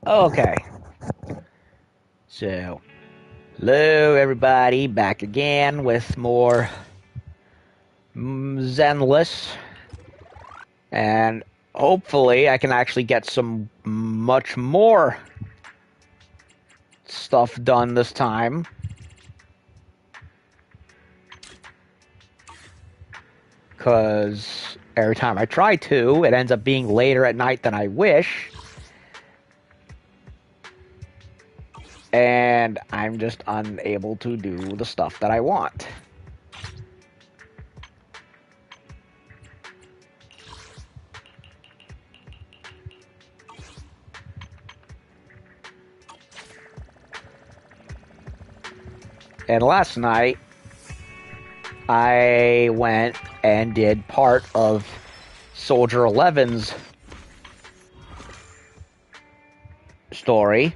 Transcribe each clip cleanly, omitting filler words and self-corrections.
Okay. So, hello everybody, back again with more Zenless. And hopefully I can actually get some much more stuff done this time. Because every time I try to, it ends up being later at night than I wish. And I'm just unable to do the stuff that I want. And last night, I went and did part of Soldier 11's story.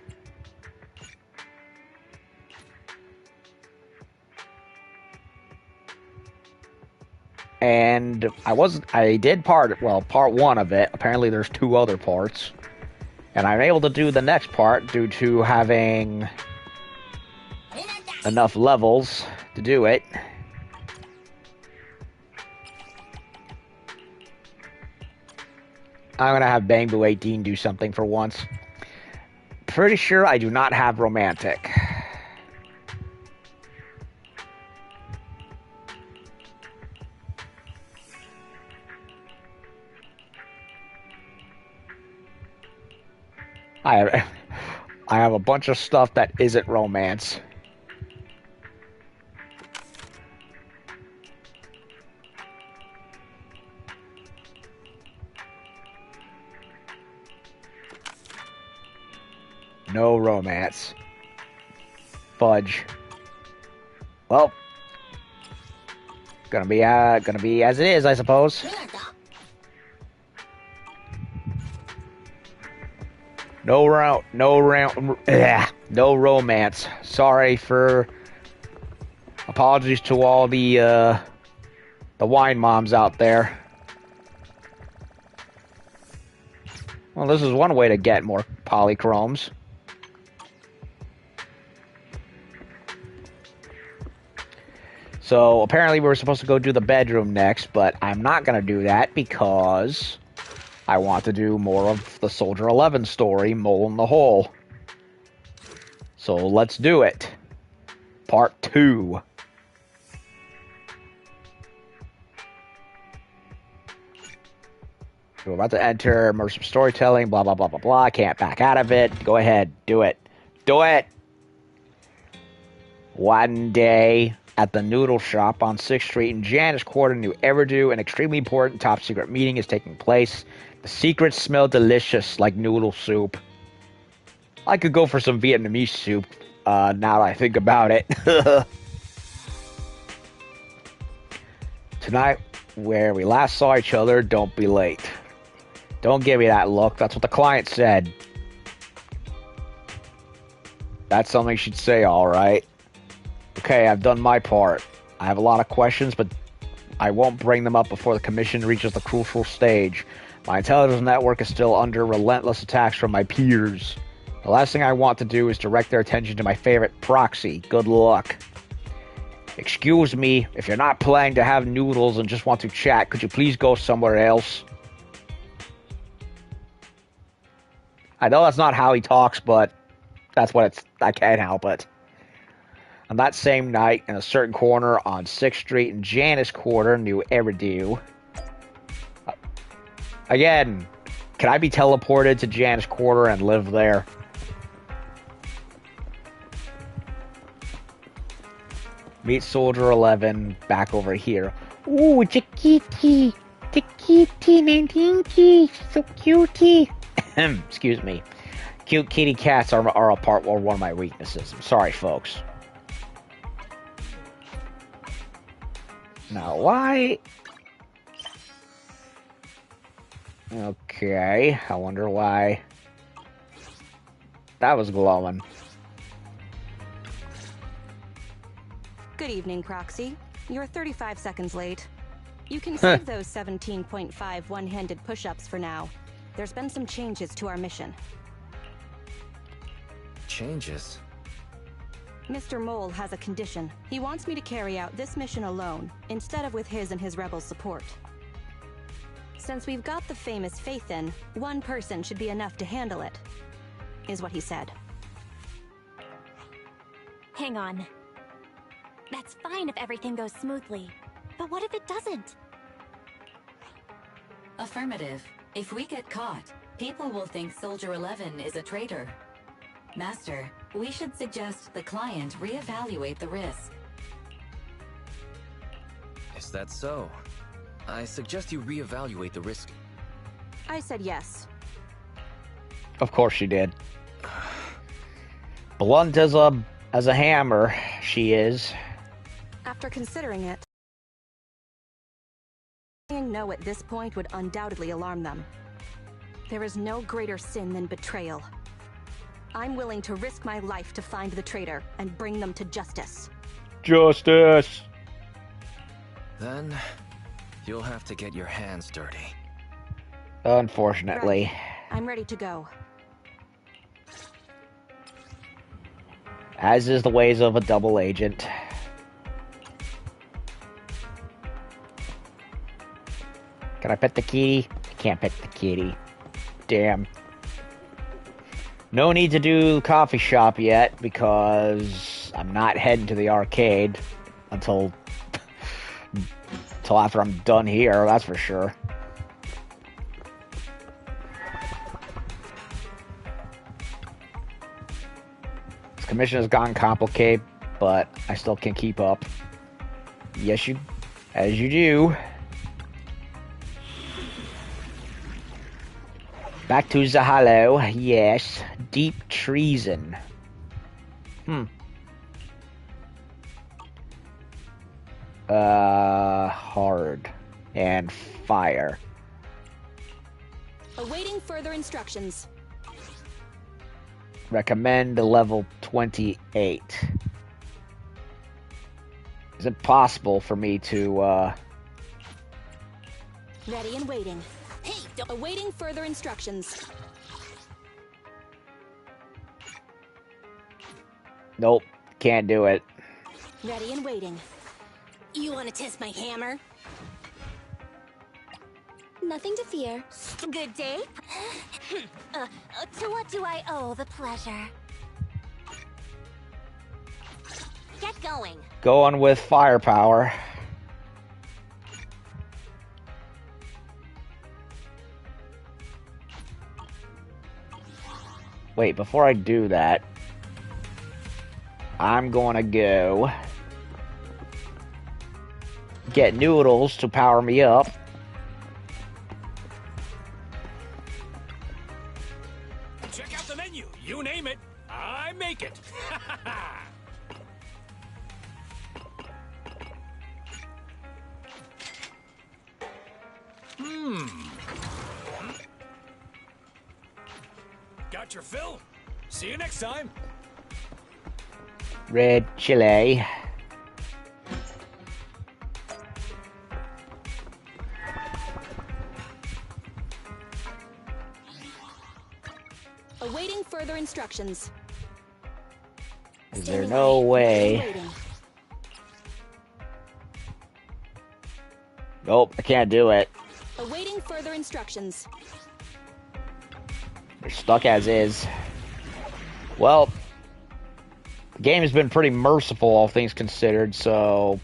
And I did part one of it. Apparently there's two other parts. And I'm able to do the next part due to having enough levels to do it. I'm gonna have Bang Boo 18 do something for once. Pretty sure I do not have romantic. I have a bunch of stuff that isn't romance. No romance. Fudge. Well, gonna be as it is, I suppose. No romance. Sorry for. Apologies to all the wine moms out there. Well, this is one way to get more polychromes. So apparently we were supposed to go do the bedroom next, but I'm not gonna do that because I want to do more of the Soldier 11 story, Mole in the Hole. So let's do it. Part 2. We're about to enter immersive storytelling, blah, blah, blah, blah, blah. I can't back out of it. Go ahead. Do it. Do it! One day at the noodle shop on 6th Street in Janice Quarter, New Everdew, an extremely important top secret meeting is taking place. The secrets smell delicious, like noodle soup. I could go for some Vietnamese soup, now that I think about it. Tonight, where we last saw each other, don't be late. Don't give me that look, that's what the client said. That's something she'd say, alright. Okay, I've done my part. I have a lot of questions, but I won't bring them up before the commission reaches the crucial stage. My intelligence network is still under relentless attacks from my peers. The last thing I want to do is direct their attention to my favorite proxy. Good luck. Excuse me, if you're not planning to have noodles and just want to chat, could you please go somewhere else? I know that's not how he talks, but that's what it's. I can't help it. On that same night, in a certain corner on 6th Street in Janice Quarter, New Everdew. Again, can I be teleported to Janice Quarter and live there? Meet Soldier 11 back over here. Ooh, it's a kitty. It's a kitty named Tinky. So cutie. Excuse me. Cute kitty cats are one of my weaknesses. I'm sorry, folks. Now, why? Okay, I wonder why that was glowing. Good evening, Proxy. You're 35 seconds late. You can save those 17.5 one-handed push-ups for now. There's been some changes to our mission. changes. Mr. Mole has a condition. He wants me to carry out this mission alone, instead of with his and his rebel support. Since we've got the famous faith in, one person should be enough to handle it, is what he said. Hang on. That's fine if everything goes smoothly. But what if it doesn't? Affirmative. If we get caught, people will think Soldier 11 is a traitor. Master, we should suggest the client reevaluate the risk. Is that so? I suggest you reevaluate the risk. I said yes. Of course she did. Blunt as a hammer, she is. After considering it, saying no at this point would undoubtedly alarm them. There is no greater sin than betrayal. I'm willing to risk my life to find the traitor and bring them to justice. Justice! Then, you'll have to get your hands dirty. Unfortunately. Right. I'm ready to go. As is the ways of a double agent. Can I pet the kitty? I can't pet the kitty. Damn. No need to do coffee shop yet because I'm not heading to the arcade until after I'm done here, that's for sure. This commission has gotten complicated, but I still can keep up. Yes, as you do. Back to the Hollow, yes. Deep treason. Hard. And fire. Awaiting further instructions. Recommend level 28. Is it possible for me to, Ready and waiting. Hey, awaiting further instructions. Nope, can't do it. Ready and waiting. You want to test my hammer? Nothing to fear. Good day. To what do I owe the pleasure? Get going. Going with firepower. Wait, before I do that, I'm gonna go get noodles to power me up. Check out the menu. You name it, I make it. Got your fill. See you next time. Red chili. Awaiting further instructions. Is there no way? Nope, I can't do it. Awaiting further instructions. They're stuck as is. Well, the game has been pretty merciful, all things considered, so...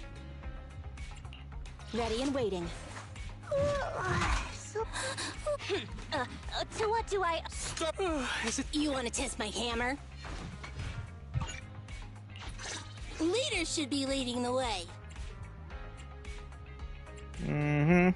Ready and waiting. To what do I... You want to test my hammer? Leader should be leading the way. Mm-hmm.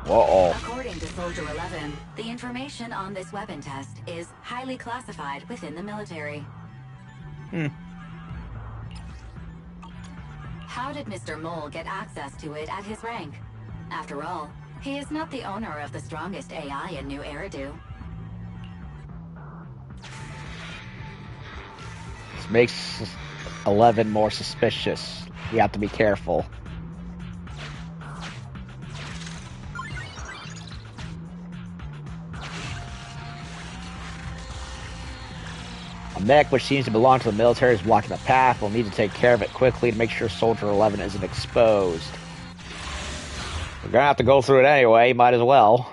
Uh-oh. According to Soldier 11, the information on this weapon test is highly classified within the military. How did Mr. Mole get access to it at his rank? After all, he is not the owner of the strongest AI in New Eridu. makes 11 more suspicious. We have to be careful. A mech which seems to belong to the military is blocking the path. We'll need to take care of it quickly to make sure Soldier 11 isn't exposed. We're gonna have to go through it anyway, might as well.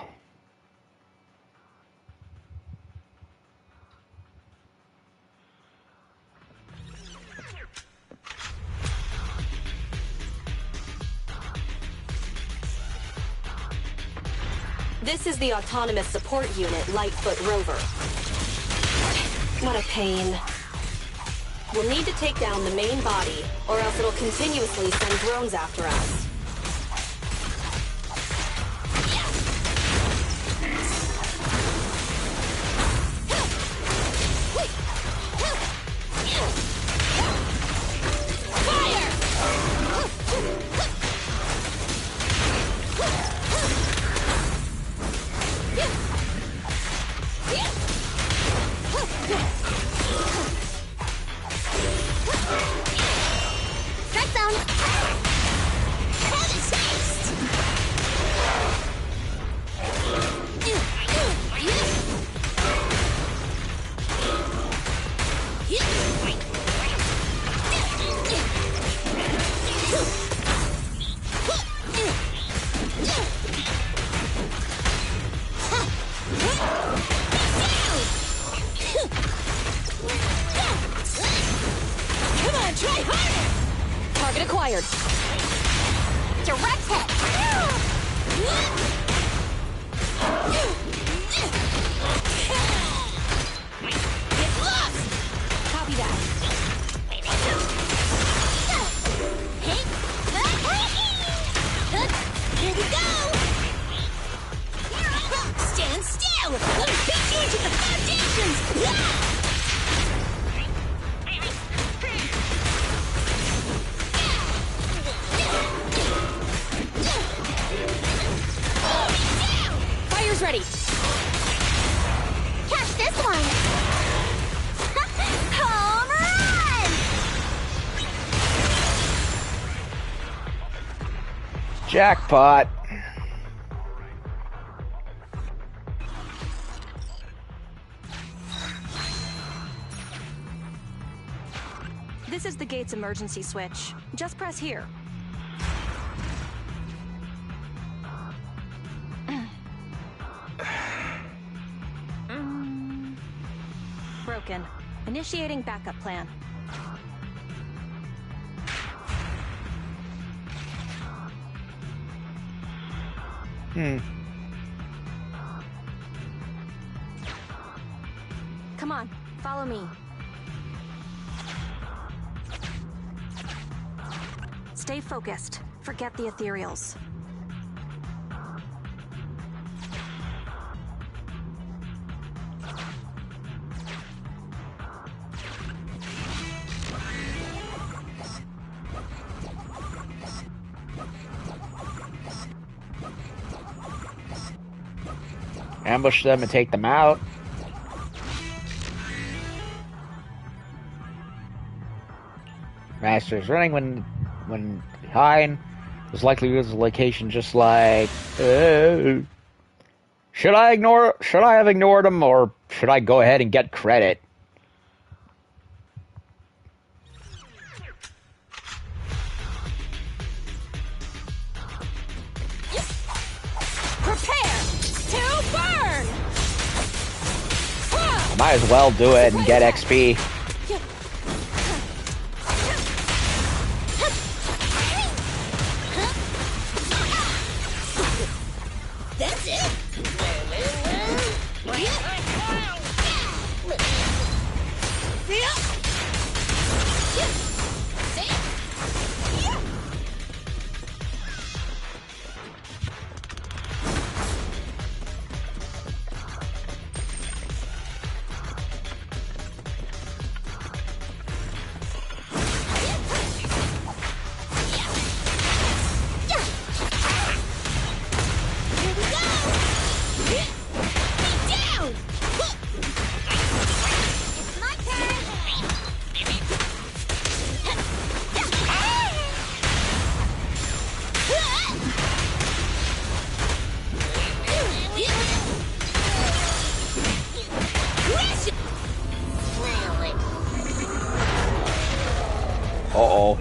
This is the Autonomous Support Unit, Lightfoot Rover. What a pain. We'll need to take down the main body, or else it'll continuously send drones after us. Target acquired. Direct hit! Get lost! Copy that. Here we go! Stand still! Let me beat you into the foundations! Fire's ready. Catch this one! Home run! Jackpot. This is the gate's emergency switch. Just press here. Broken. Initiating backup plan. Come on, follow me. Stay focused. Forget the ethereals. Ambush them and take them out. Master's running when behind. Is likely to lose the location just like... Should I have ignored him, or should I go ahead and get credit? Prepare to burn! I might as well do it and get XP. That's it!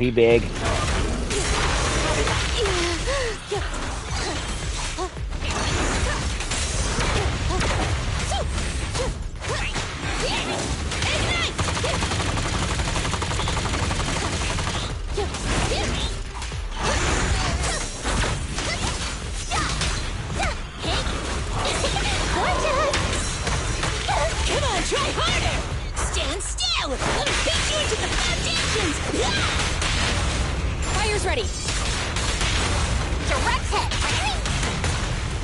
he big. Come on, try harder! Stand still! Let me beat you into the foundations! Fire's ready! Direct hit!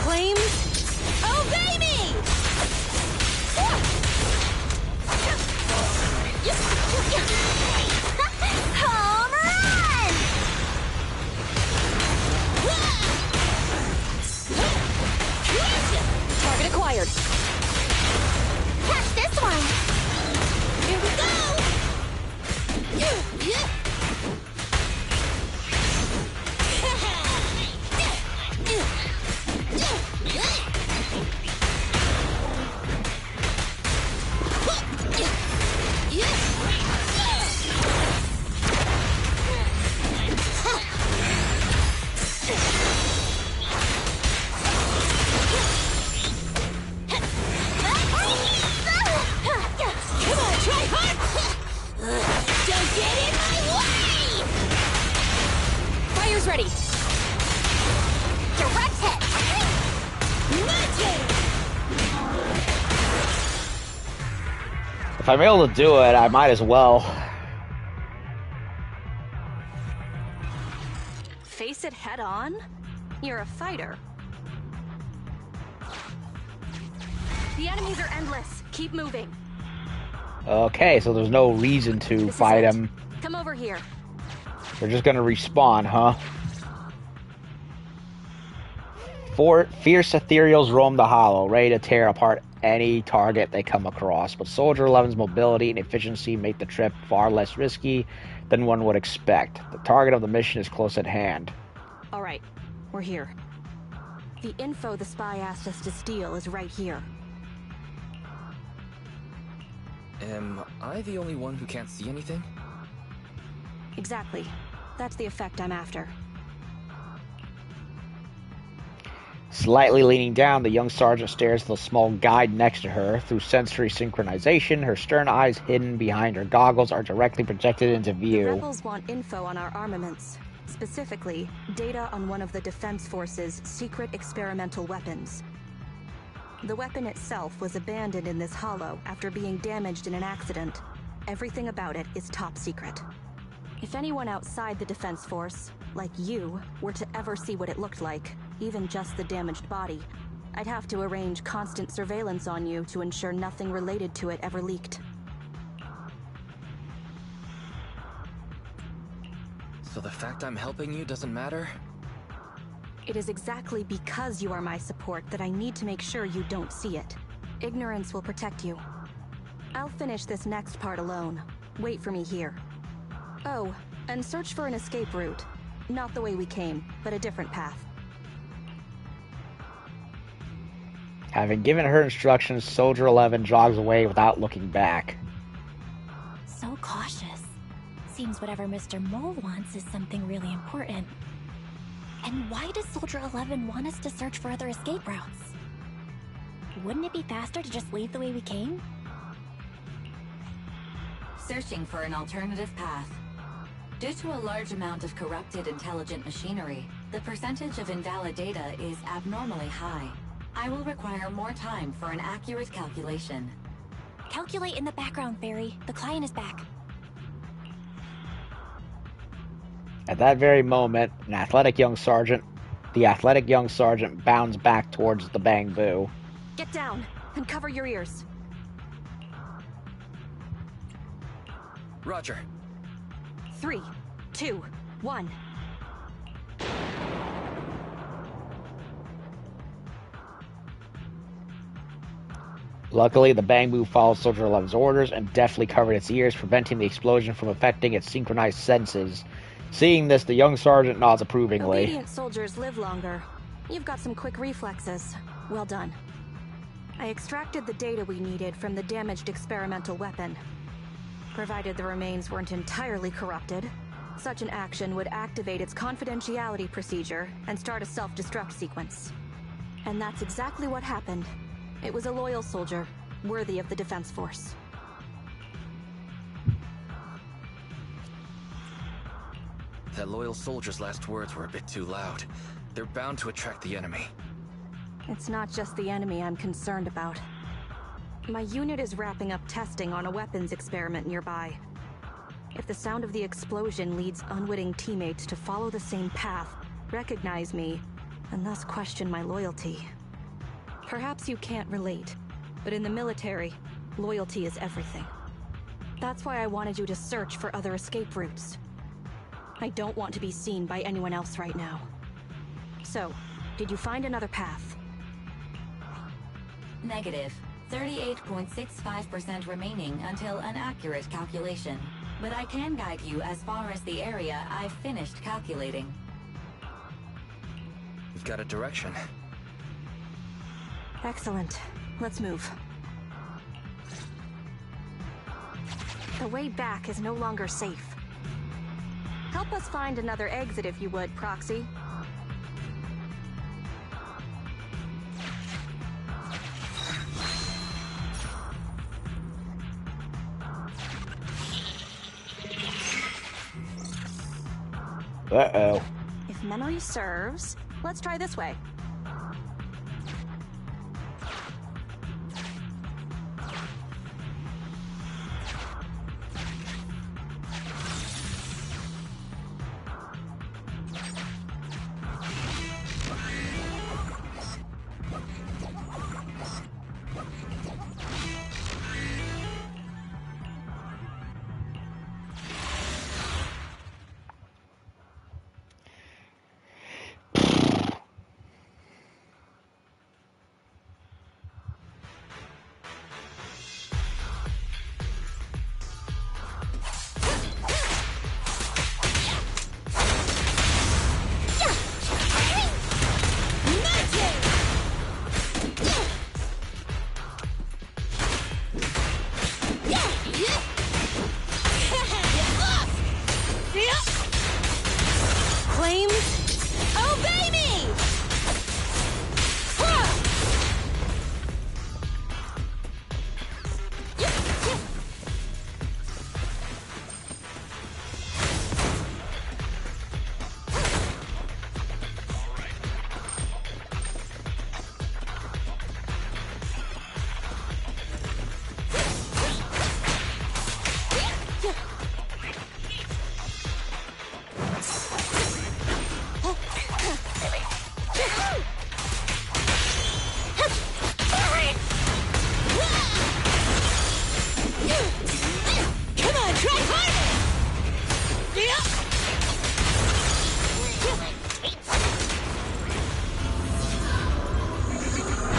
Flames, obey me! Home run! Target acquired. Catch this one! Here we go! Don't get in my way! Fire's ready. Direct hit. If I'm able to do it, I might as well. Face it head on? You're a fighter. The enemies are endless. Keep moving. Okay, so there's no reason to This fight is it. him. Come over here. They're just gonna respawn, huh? Fierce ethereals roam the hollow, ready to tear apart any target they come across. But Soldier 11's mobility and efficiency make the trip far less risky than one would expect. The target of the mission is close at hand. All right, we're here. The info the spy asked us to steal is right here. Am I the only one who can't see anything? Exactly. That's the effect I'm after. Slightly leaning down, the young sergeant stares at the small guide next to her. Through sensory synchronization, her stern eyes hidden behind her goggles are directly projected into The view. rebels want info on our armaments. Specifically, data on one of the Defense Force's secret experimental weapons. The weapon itself was abandoned in this hollow after being damaged in an accident. Everything about it is top secret. If anyone outside the Defense Force, like you, were to ever see what it looked like, even just the damaged body, I'd have to arrange constant surveillance on you to ensure nothing related to it ever leaked. So the fact I'm helping you doesn't matter? It is exactly because you are my support that I need to make sure you don't see it. Ignorance will protect you. I'll finish this next part alone. Wait for me here. Oh, and search for an escape route. Not the way we came, but a different path. Having given her instructions, Soldier 11 jogs away without looking back. So cautious. Seems whatever Mr. Mole wants is something really important. And why does Soldier 11 want us to search for other escape routes? Wouldn't it be faster to just leave the way we came? Searching for an alternative path. Due to a large amount of corrupted intelligent machinery, the percentage of invalid data is abnormally high. I will require more time for an accurate calculation. Calculate in the background, Fairy. The client is back. At that very moment, the athletic young sergeant bounds back towards the bamboo. Get down and cover your ears. Roger. 3, 2, 1. Luckily, the bang move followed Soldier 11's orders and deftly covered its ears, preventing the explosion from affecting its synchronized senses. Seeing this, the young sergeant nods approvingly. Obedient soldiers live longer. You've got some quick reflexes. Well done. I extracted the data we needed from the damaged experimental weapon. Provided the remains weren't entirely corrupted, such an action would activate its confidentiality procedure and start a self-destruct sequence. And that's exactly what happened. It was a loyal soldier, worthy of the Defense Force. That loyal soldier's last words were a bit too loud. They're bound to attract the enemy. It's not just the enemy I'm concerned about. My unit is wrapping up testing on a weapons experiment nearby. If the sound of the explosion leads unwitting teammates to follow the same path, recognize me, and thus question my loyalty. Perhaps you can't relate, but in the military, loyalty is everything. That's why I wanted you to search for other escape routes. I don't want to be seen by anyone else right now. So, did you find another path? Negative. 38.65% remaining until an accurate calculation. But I can guide you as far as the area I've finished calculating. We've got a direction. Excellent. Let's move. The way back is no longer safe. Help us find another exit if you would, Proxy. Uh-oh. If memory serves, let's try this way.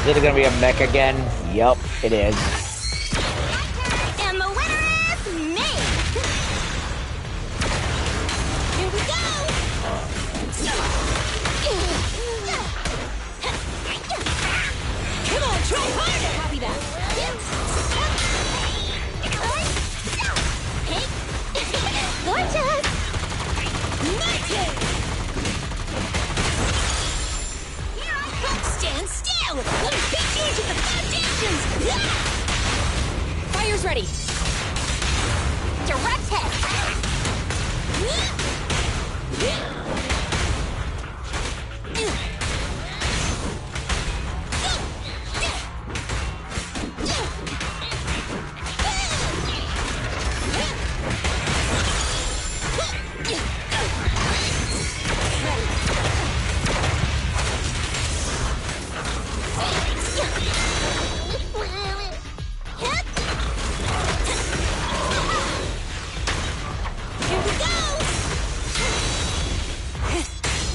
Is it gonna be a mech again? Yup, it is. And the winner is me! Here we go! Come on, try harder! Copy that. Gorgeous! My turn! Here I come! Stand still! Let me beat you into the foundations! Fire's ready! Direct hit! Here we go!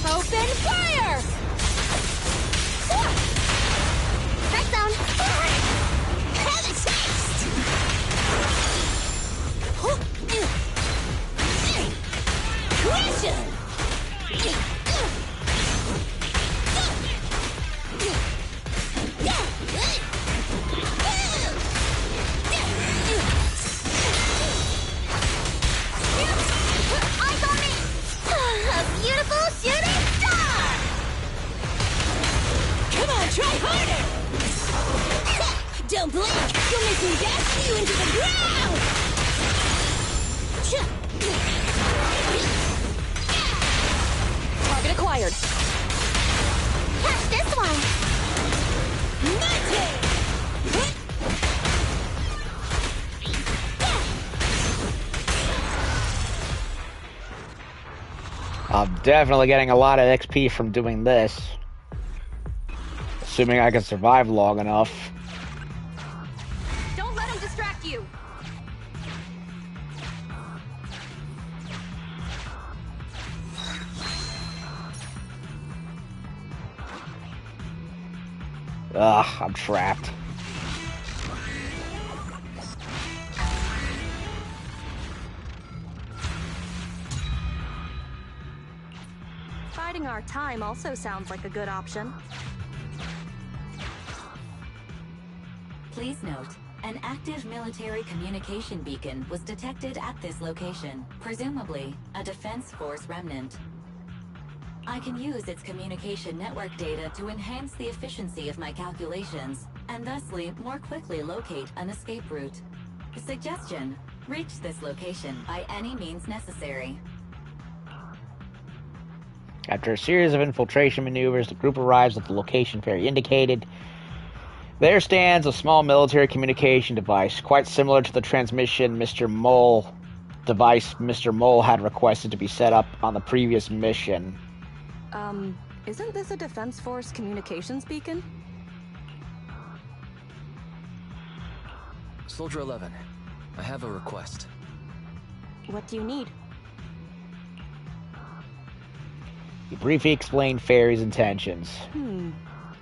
Open fire! Head down! Head Suppression! Eyes on me! A beautiful shooting star! Come on, try harder! Don't blink! You'll make me dash you into the ground! Target acquired. Catch this one! Mighty! I'm definitely getting a lot of XP from doing this. Assuming I can survive long enough. Don't let him distract you! Ugh, I'm trapped. Biding our time also sounds like a good option. Please note, an active military communication beacon was detected at this location, presumably a Defense Force remnant. I can use its communication network data to enhance the efficiency of my calculations, and thusly more quickly locate an escape route. Suggestion: reach this location by any means necessary. After a series of infiltration maneuvers, the group arrives at the location Perry indicated. There stands a small military communication device, quite similar to the transmission Mr. Mole had requested to be set up on the previous mission. Isn't this a Defense Force communications beacon? Soldier 11, I have a request. What do you need? He briefly explained Fairy's intentions.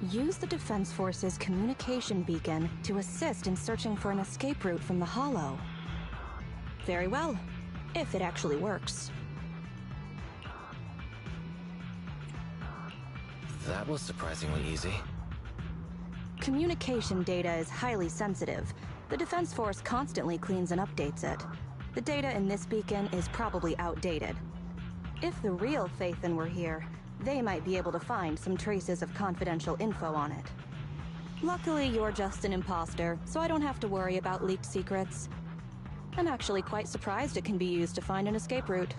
Use the Defense Force's communication beacon to assist in searching for an escape route from the Hollow. Very well, if it actually works. That was surprisingly easy. Communication data is highly sensitive. The Defense Force constantly cleans and updates it. The data in this beacon is probably outdated. If the real Phaethon were here, they might be able to find some traces of confidential info on it. Luckily, you're just an imposter, so I don't have to worry about leaked secrets. I'm actually quite surprised it can be used to find an escape route.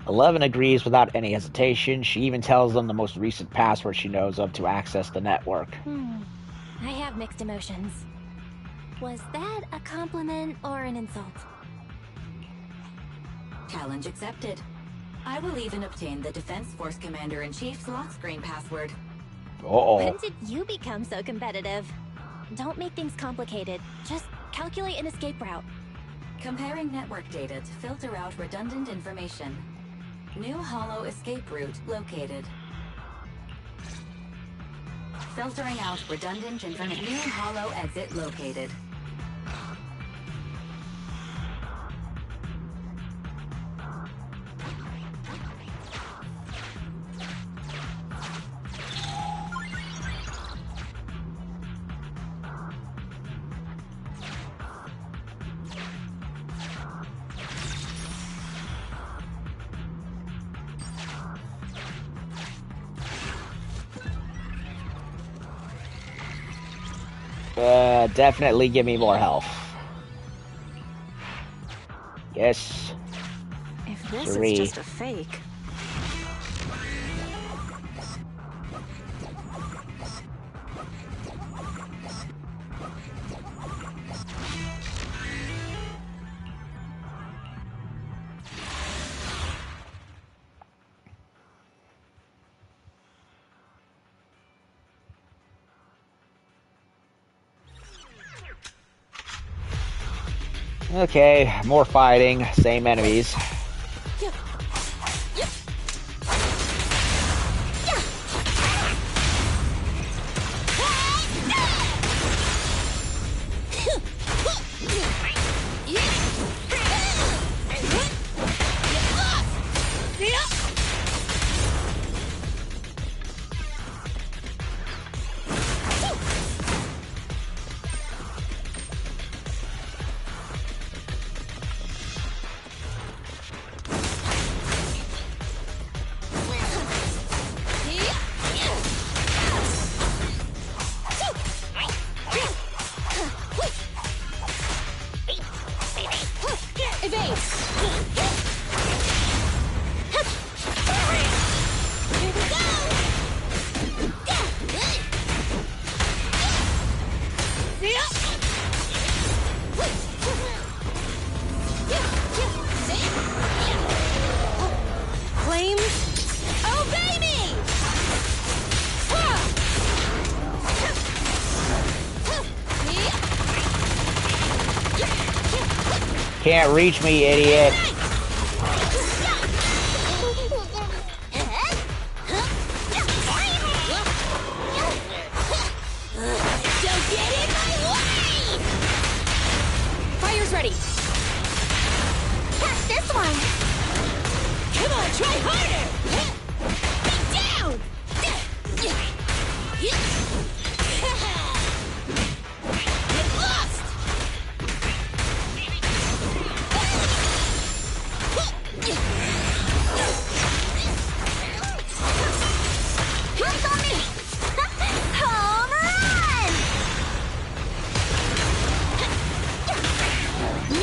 11 agrees without any hesitation. She even tells them the most recent password she knows of to access the network. I have mixed emotions. Was that a compliment or an insult? Challenge accepted. I will even obtain the Defense Force Commander-in-Chief's lock screen password. Uh-oh. When did you become so competitive? Don't make things complicated. Just calculate an escape route. Comparing network data to filter out redundant information. New Hollow escape route located. Filtering out redundant information. New Hollow exit located. Definitely give me more health. Yes. If this 3. is just a fake... Okay, more fighting, same enemies. Evade! Here we go! Flames, obey me! Can't reach me, idiot. Don't get in my way! Fire's ready. Catch this one! Come on, try harder! Be down! Get lost! Jump on me! Home run!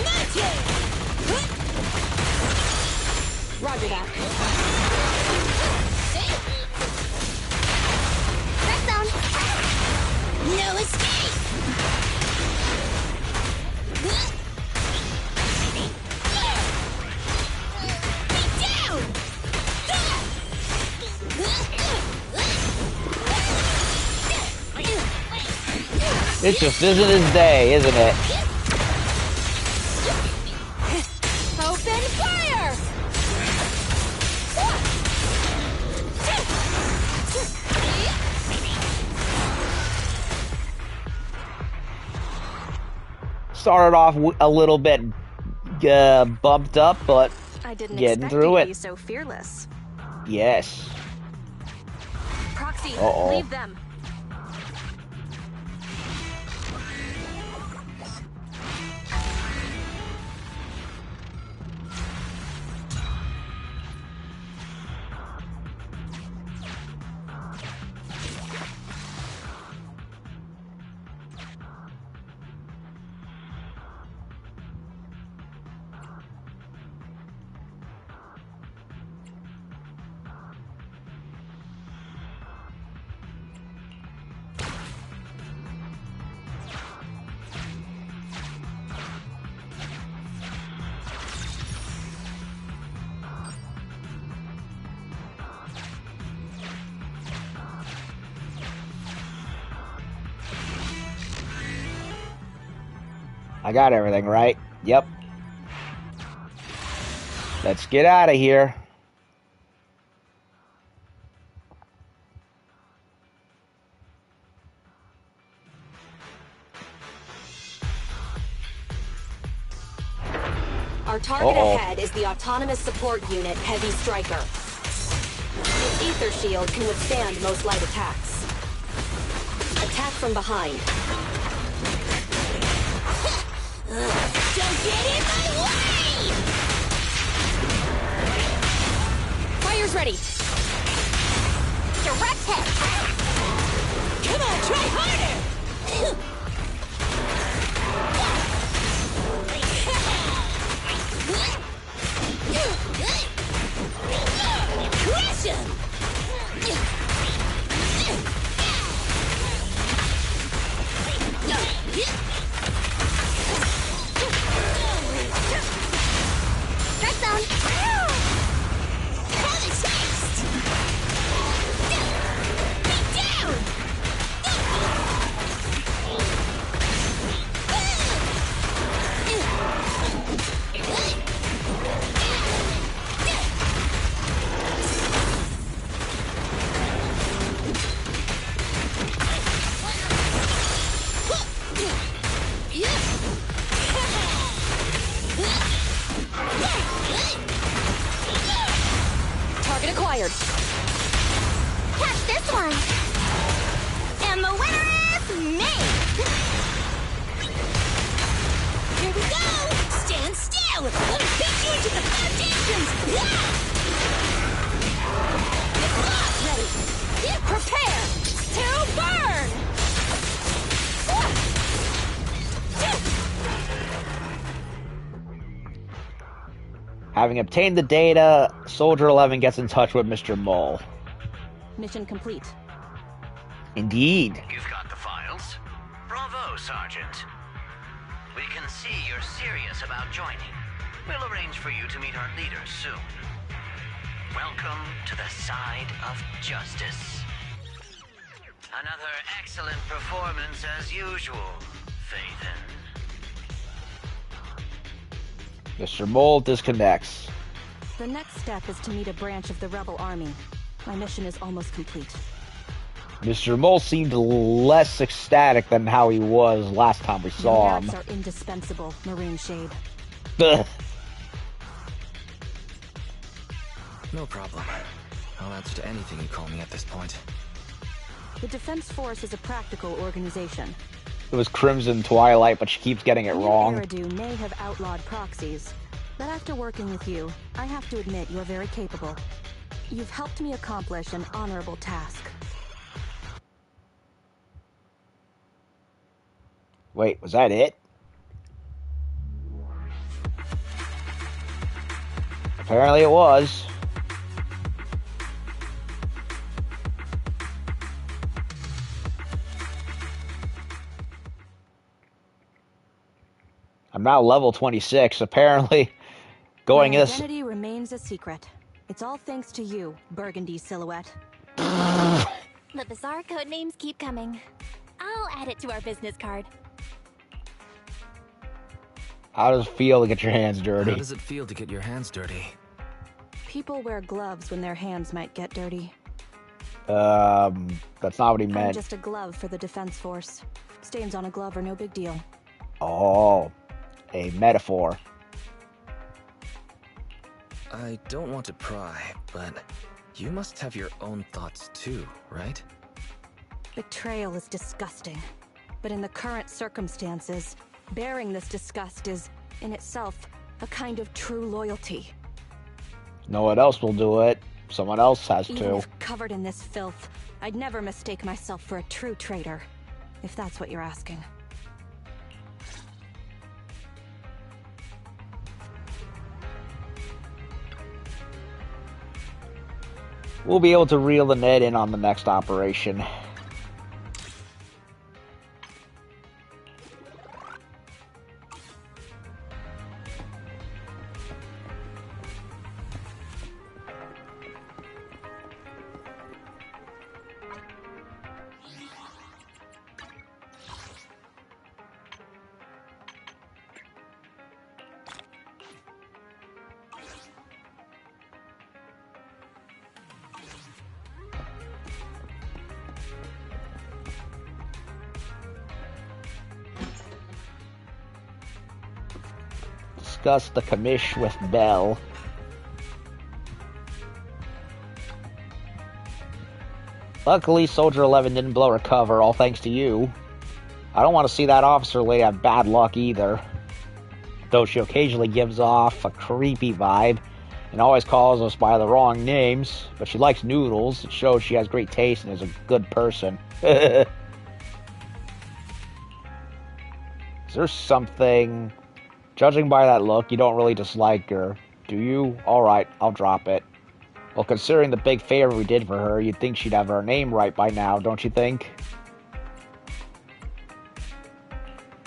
Magic! Roger that. Red zone! No escape! Be down! It just isn't his day, isn't it? Open fire! Started off a little bit bumped up, but I didn't getting expect through you to it. be so fearless. Yes. Proxy, Uh-oh. leave them. I got everything right. Yep. Let's get out of here. Our target Uh-oh. ahead is the Autonomous Support Unit Heavy Striker. Its ether shield can withstand most light attacks. Attack from behind. Don't get in my way! Fire's ready. Direct hit! Come on, try harder! Crush him! Red zone! Have a taste! Be down! Target acquired. Catch this one! And the winner is me! Here we go! Stand still! Let me beat you into the foundations! Get lost! Ready. Prepare to burn! Having obtained the data, Soldier 11 gets in touch with Mr. Mole. Mission complete. Indeed. You've got the files. Bravo, Sergeant. We can see you're serious about joining. We'll arrange for you to meet our leaders soon. Welcome to the side of justice. Another excellent performance as usual, Phaethon. Mr. Mole disconnects. The next step is to meet a branch of the rebel army. My mission is almost complete. Mr. Mole seemed less ecstatic than how he was last time we saw him. Your mercs are indispensable, Maroon Shade. No problem. I'll answer to anything you call me at this point. The Defense Force is a practical organization. It was Crimson Twilight, but she keeps getting it wrong. Eridu may have outlawed proxies, but after working with you, I have to admit you're very capable. You've helped me accomplish an honorable task. Wait, was that it? Apparently it was. I'm now level 26, apparently. Going My in this... identity remains a secret. It's all thanks to you, Burgundy Silhouette. The bizarre code names keep coming. I'll add it to our business card. How does it feel to get your hands How dirty? does it feel to get your hands dirty? People wear gloves when their hands might get dirty. That's not what he I'm meant. just a glove for the Defense Force. Stains on a glove are no big deal. Oh, a metaphor. I don't want to pry, but you must have your own thoughts too, right? Betrayal is disgusting. But in the current circumstances, bearing this disgust is, in itself, a kind of true loyalty. No one else will do it. Someone else has Even to. if covered in this filth, I'd never mistake myself for a true traitor. If that's what you're asking. We'll be able to reel the net in on the next operation. Discuss the commish with Bell. Luckily, Soldier 11 didn't blow her cover, all thanks to you. I don't want to see that officer lady have bad luck either. Though she occasionally gives off a creepy vibe and always calls us by the wrong names, but she likes noodles. It shows she has great taste and is a good person. Is there something... Judging by that look, you don't really dislike her, do you? Alright, I'll drop it. Well, considering the big favor we did for her, you'd think she'd have her name right by now, don't you think?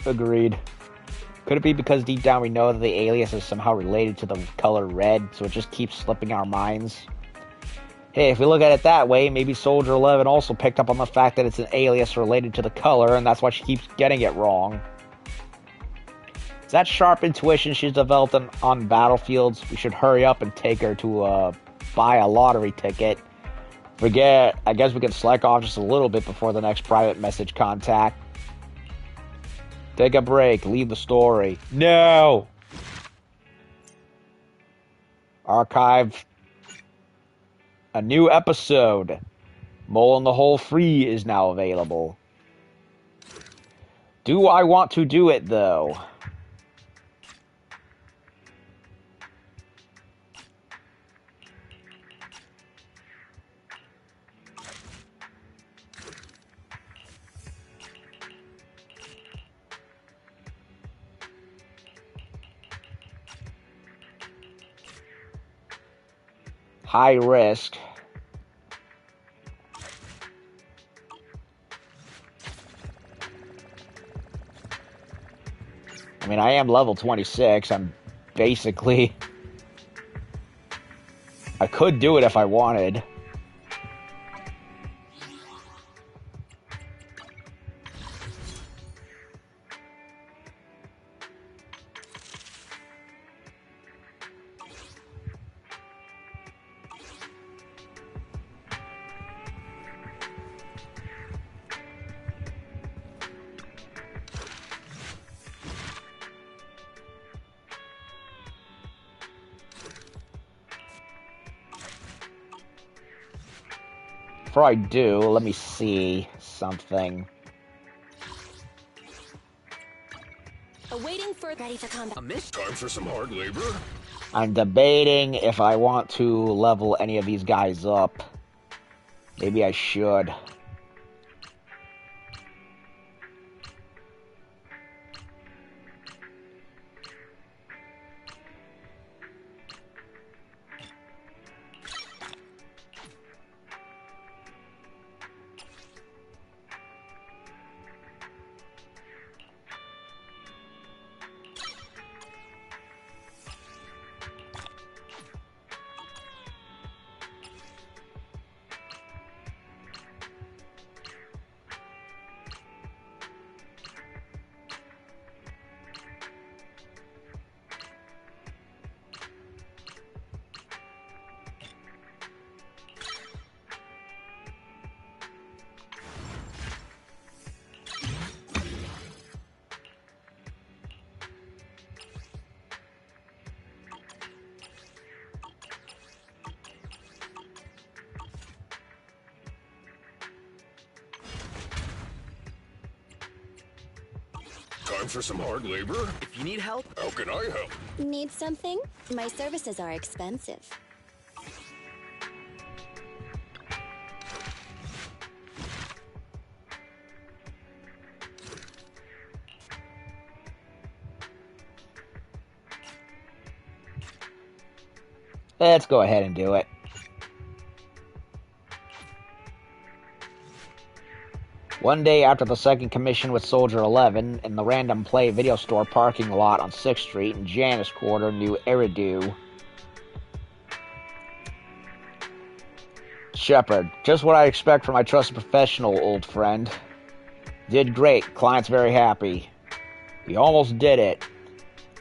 Agreed. Could it be because deep down we know that the alias is somehow related to the color red, so it just keeps slipping our minds? Hey, if we look at it that way, maybe Soldier 11 also picked up on the fact that it's an alias related to the color, and that's why she keeps getting it wrong. Is that sharp intuition she's developed on battlefields? We should hurry up and take her to buy a lottery ticket. I guess we can slack off just a little bit before the next private message contact. Take a break. Leave the story. No! Archive. A new episode. Mole in the Hole Free is now available. Do I want to do it, though? high risk. I mean, I am level 26. I'm basically... I could do it if I wanted. Before I do, let me see something. Awaiting for Ready for combat. A miss? Time for some hard labor. I'm debating if I want to level any of these guys up. Maybe I should. Time for some hard labor. If you need help, How can I help? Need something? My services are expensive. Let's go ahead and do it. One day after the second commission with Soldier 11, in the Random Play video store parking lot on 6th Street in Janus Quarter, New Eridu. Shepard, just what I expect from my trusted professional, old friend. Did great, client's very happy. You almost did it.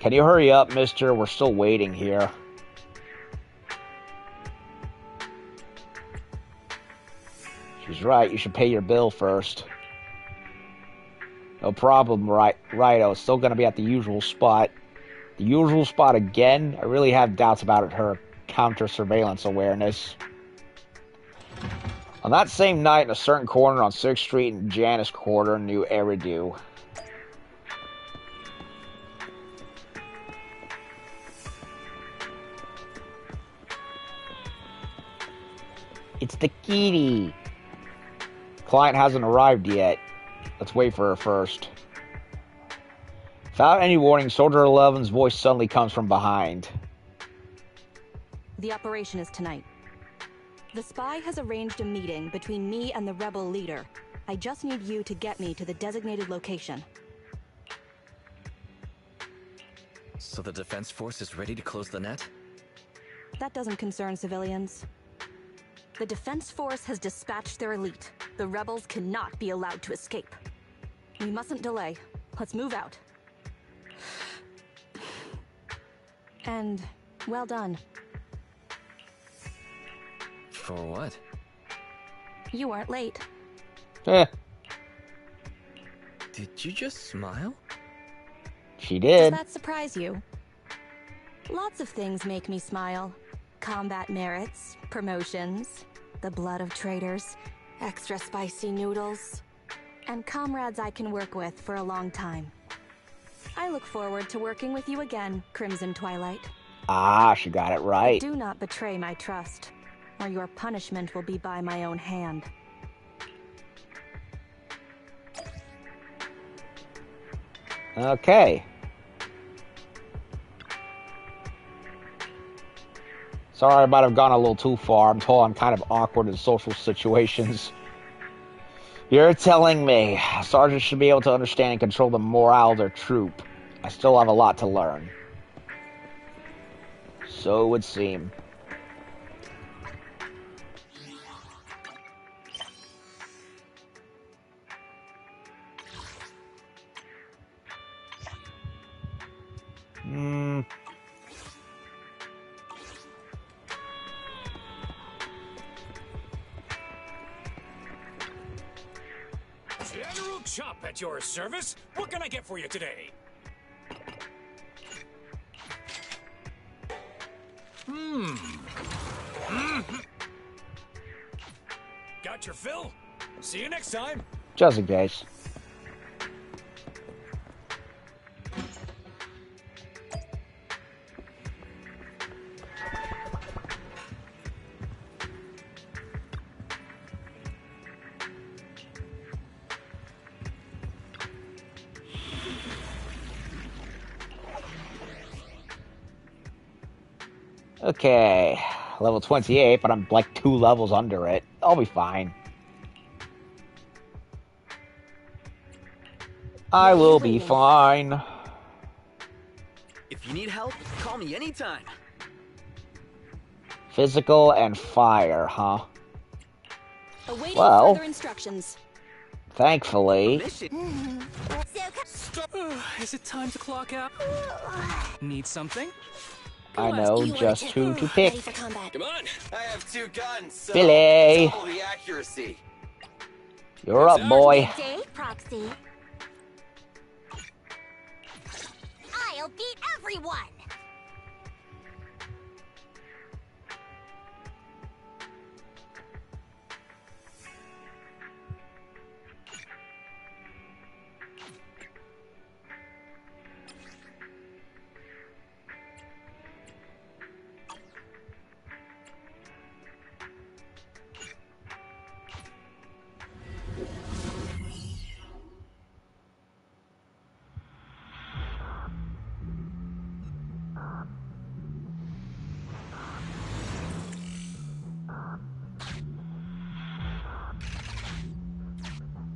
Can you hurry up, mister? We're still waiting here. She's right, you should pay your bill first. No problem, Righto. It's still gonna be at the usual spot. The usual spot again? I really have doubts about her counter-surveillance awareness. On that same night, in a certain corner on 6th Street in Janus Quarter, New Eridu. It's the kitty. Client hasn't arrived yet. Let's wait for her first. Without any warning, Soldier 11's voice suddenly comes from behind. The operation is tonight. The spy has arranged a meeting between me and the rebel leader. I just need you to get me to the designated location. So the defense force is ready to close the net? That doesn't concern civilians. The defense force has dispatched their elite. The rebels cannot be allowed to escape. We mustn't delay. Let's move out. And well done. For what? You weren't late. Eh, Did you just smile? she Does did. that surprise you? Lots of things make me smile. Combat merits, promotions, the blood of traitors, extra spicy noodles, and comrades I can work with for a long time. I look forward to working with you again, Crimson Twilight. Ah, she got it right. Do not betray my trust, or your punishment will be by my own hand. Okay. Sorry, I might have gone a little too far. I'm told I'm kind of awkward in social situations. You're telling me sergeants should be able to understand and control the morale of their troop. I still have a lot to learn. So it would seem. General Chop at your service. What can I get for you today? Got your fill? See you next time. Just in case. Okay, level 28, but I'm like 2 levels under it. I'll be fine. I will be fine. If you need help, call me anytime. Physical and fire, huh? Awaiting Well, further instructions. Thankfully. Is it time to clock out? Need something? I know just who to pick. Ready for combat. Come on. I have 2 guns, so Billy. double the accuracy. You're up, boy. Good day, Proxy. I'll beat everyone!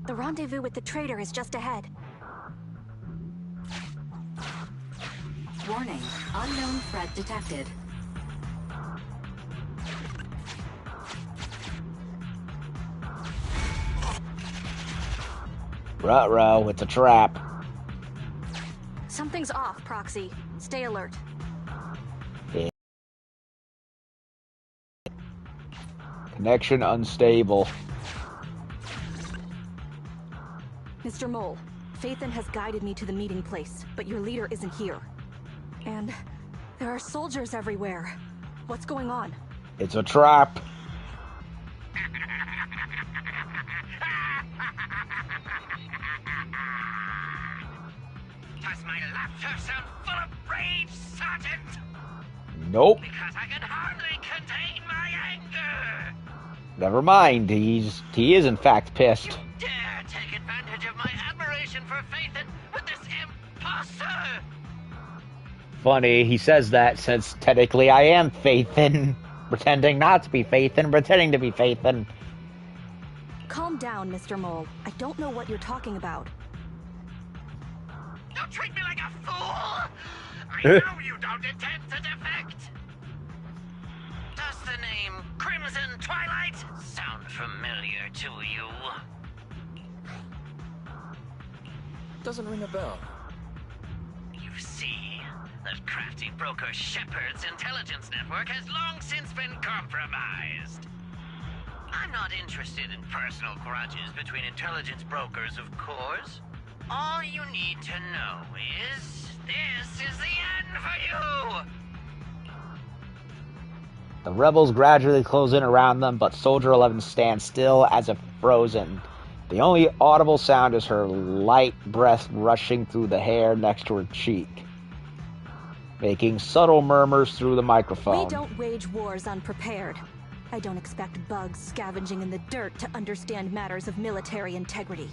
The rendezvous with the traitor is just ahead. Warning, unknown threat detected. Ruh-roh, it's a trap. Something's off, Proxy. Stay alert. Connection unstable. Mr. Mole, Phaethon has guided me to the meeting place, but your leader isn't here. And there are soldiers everywhere. What's going on? It's a trap. Does my laughter sound full of rage, Sergeant? Nope. Because I can hardly contain my anger. Never mind. He is in fact pissed. You dare take advantage of my admiration for Phaethon with this imposter! Funny, he says that since technically I am Phaethon. Pretending not to be Phaethon, pretending to be Phaethon. Calm down, Mr. Mole. I don't know what you're talking about. Don't treat me like a fool! I know you don't intend to defect! Does the name Crimson Twilight sound familiar to you? Doesn't ring a bell. You see, that crafty broker Shepard's intelligence network has long since been compromised. I'm not interested in personal grudges between intelligence brokers, of course. All you need to know is, this is the end for you! The rebels gradually close in around them, but Soldier 11 stands still as if frozen. The only audible sound is her light breath rushing through the hair next to her cheek, making subtle murmurs through the microphone. We don't wage wars unprepared. I don't expect bugs scavenging in the dirt to understand matters of military integrity.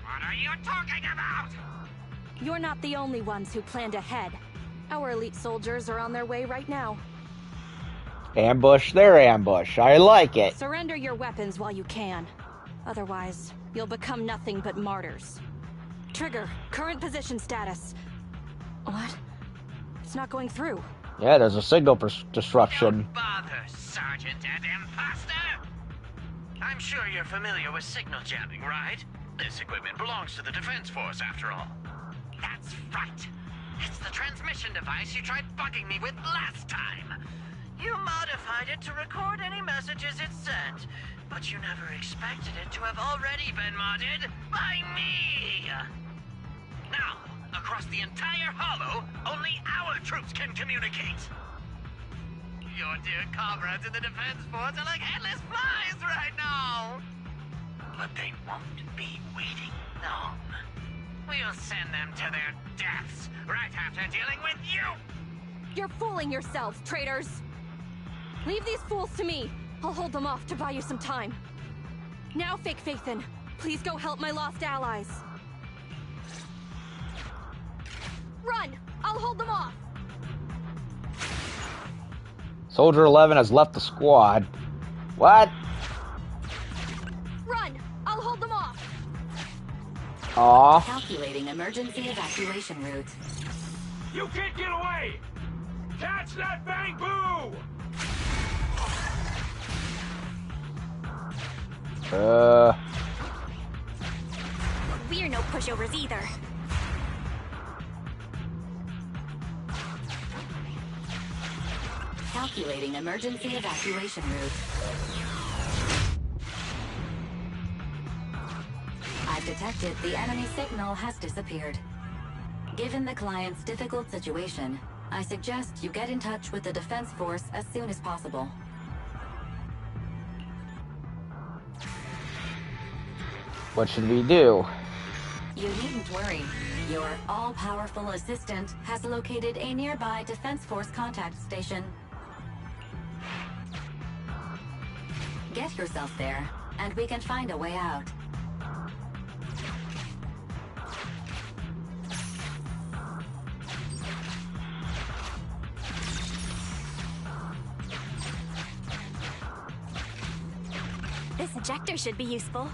What are you talking about? You're not the only ones who planned ahead. Our elite soldiers are on their way right now. Ambush their ambush. I like it. Surrender your weapons while you can. Otherwise, you'll become nothing but martyrs. Trigger, current position status. What? It's not going through. Yeah, there's a signal disruption. Don't bother, Sergeant and Imposter! I'm sure you're familiar with signal jamming, right? This equipment belongs to the Defense Force, after all. That's right. It's the transmission device you tried bugging me with last time. You modified it to record any messages it sent, but you never expected it to have already been modded by me! Now, across the entire Hollow, only our troops can communicate! Your dear comrades in the Defense Force are like headless flies right now! But they won't be waiting long. We'll send them to their deaths right after dealing with you! You're fooling yourselves, traitors! Leave these fools to me. I'll hold them off to buy you some time. Now, Fake Faithin, please go help my lost allies. Run! I'll hold them off! Soldier 11 has left the squad. What? Run! I'll hold them off! Aw. Calculating emergency evacuation route. You can't get away! Catch that bang boo! We're no pushovers either. Calculating emergency evacuation route. I've detected the enemy signal has disappeared. Given the client's difficult situation, I suggest you get in touch with the Defense Force as soon as possible. What should we do? You needn't worry. Your all-powerful assistant has located a nearby Defense Force contact station. Get yourself there, and we can find a way out. This ejector should be useful.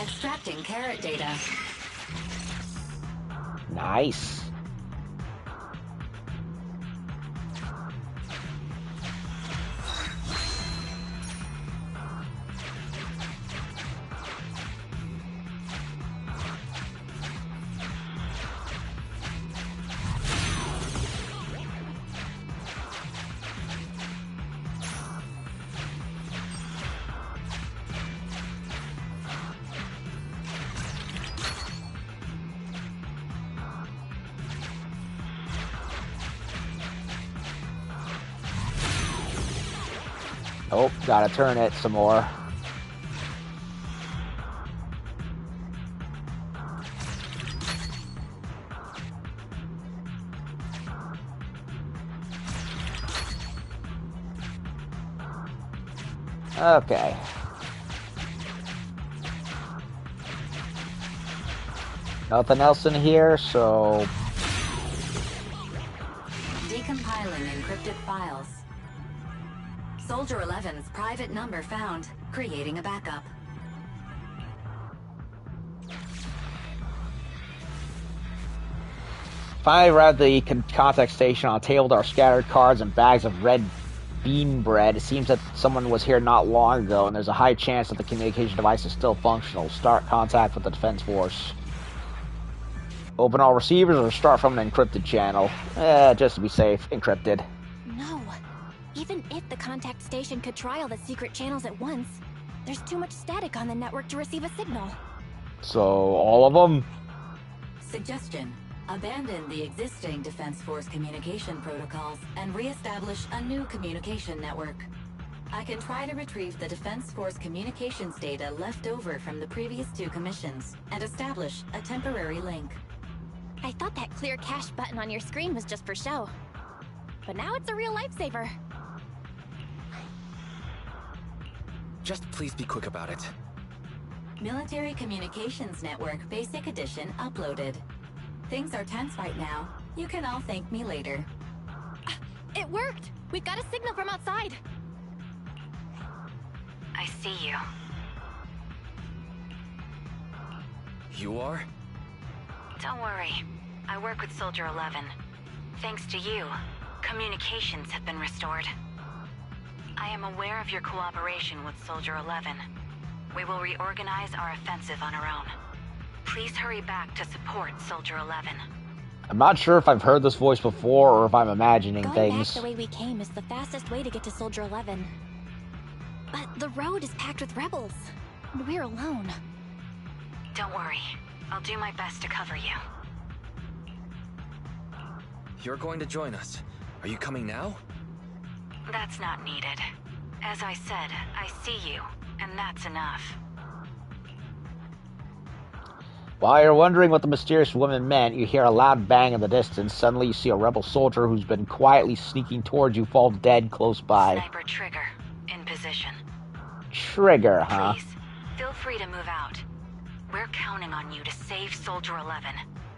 Extracting carrot data. Nice. Oh, gotta turn it some more. Okay. Nothing else in here, so... Decompiling encrypted files. Soldier 11's private number found, creating a backup. Finally arrived at the contact station. On a table there are scattered cards and bags of red bean bread. It seems that someone was here not long ago, and there's a high chance that the communication device is still functional. Start contact with the Defense Force. Open all receivers or start from an encrypted channel. Just to be safe, encrypted. No. Even if the contact station could try all the secret channels at once, there's too much static on the network to receive a signal. So, all of them? Suggestion. Abandon the existing Defense Force communication protocols and re-establish a new communication network. I can try to retrieve the Defense Force communications data left over from the previous two commissions and establish a temporary link. I thought that clear cache button on your screen was just for show. But now it's a real lifesaver. Just please be quick about it. Military Communications Network Basic Edition uploaded. Things are tense right now. You can all thank me later. It worked! We've got a signal from outside! I see you. You are? Don't worry. I work with Soldier 11. Thanks to you, communications have been restored. I am aware of your cooperation with Soldier 11. We will reorganize our offensive on our own. Please hurry back to support Soldier 11. I'm not sure if I've heard this voice before or if I'm imagining Going things. back the way we came is the fastest way to get to Soldier 11. But the road is packed with rebels, and we're alone. Don't worry. I'll do my best to cover you. You're going to join us. Are you coming now? That's not needed. As I said, I see you, and that's enough. While you're wondering what the mysterious woman meant, you hear a loud bang in the distance. Suddenly you see a rebel soldier who's been quietly sneaking towards you fall dead close by. Sniper Trigger, in position. Trigger, huh? Please, feel free to move out. We're counting on you to save Soldier 11.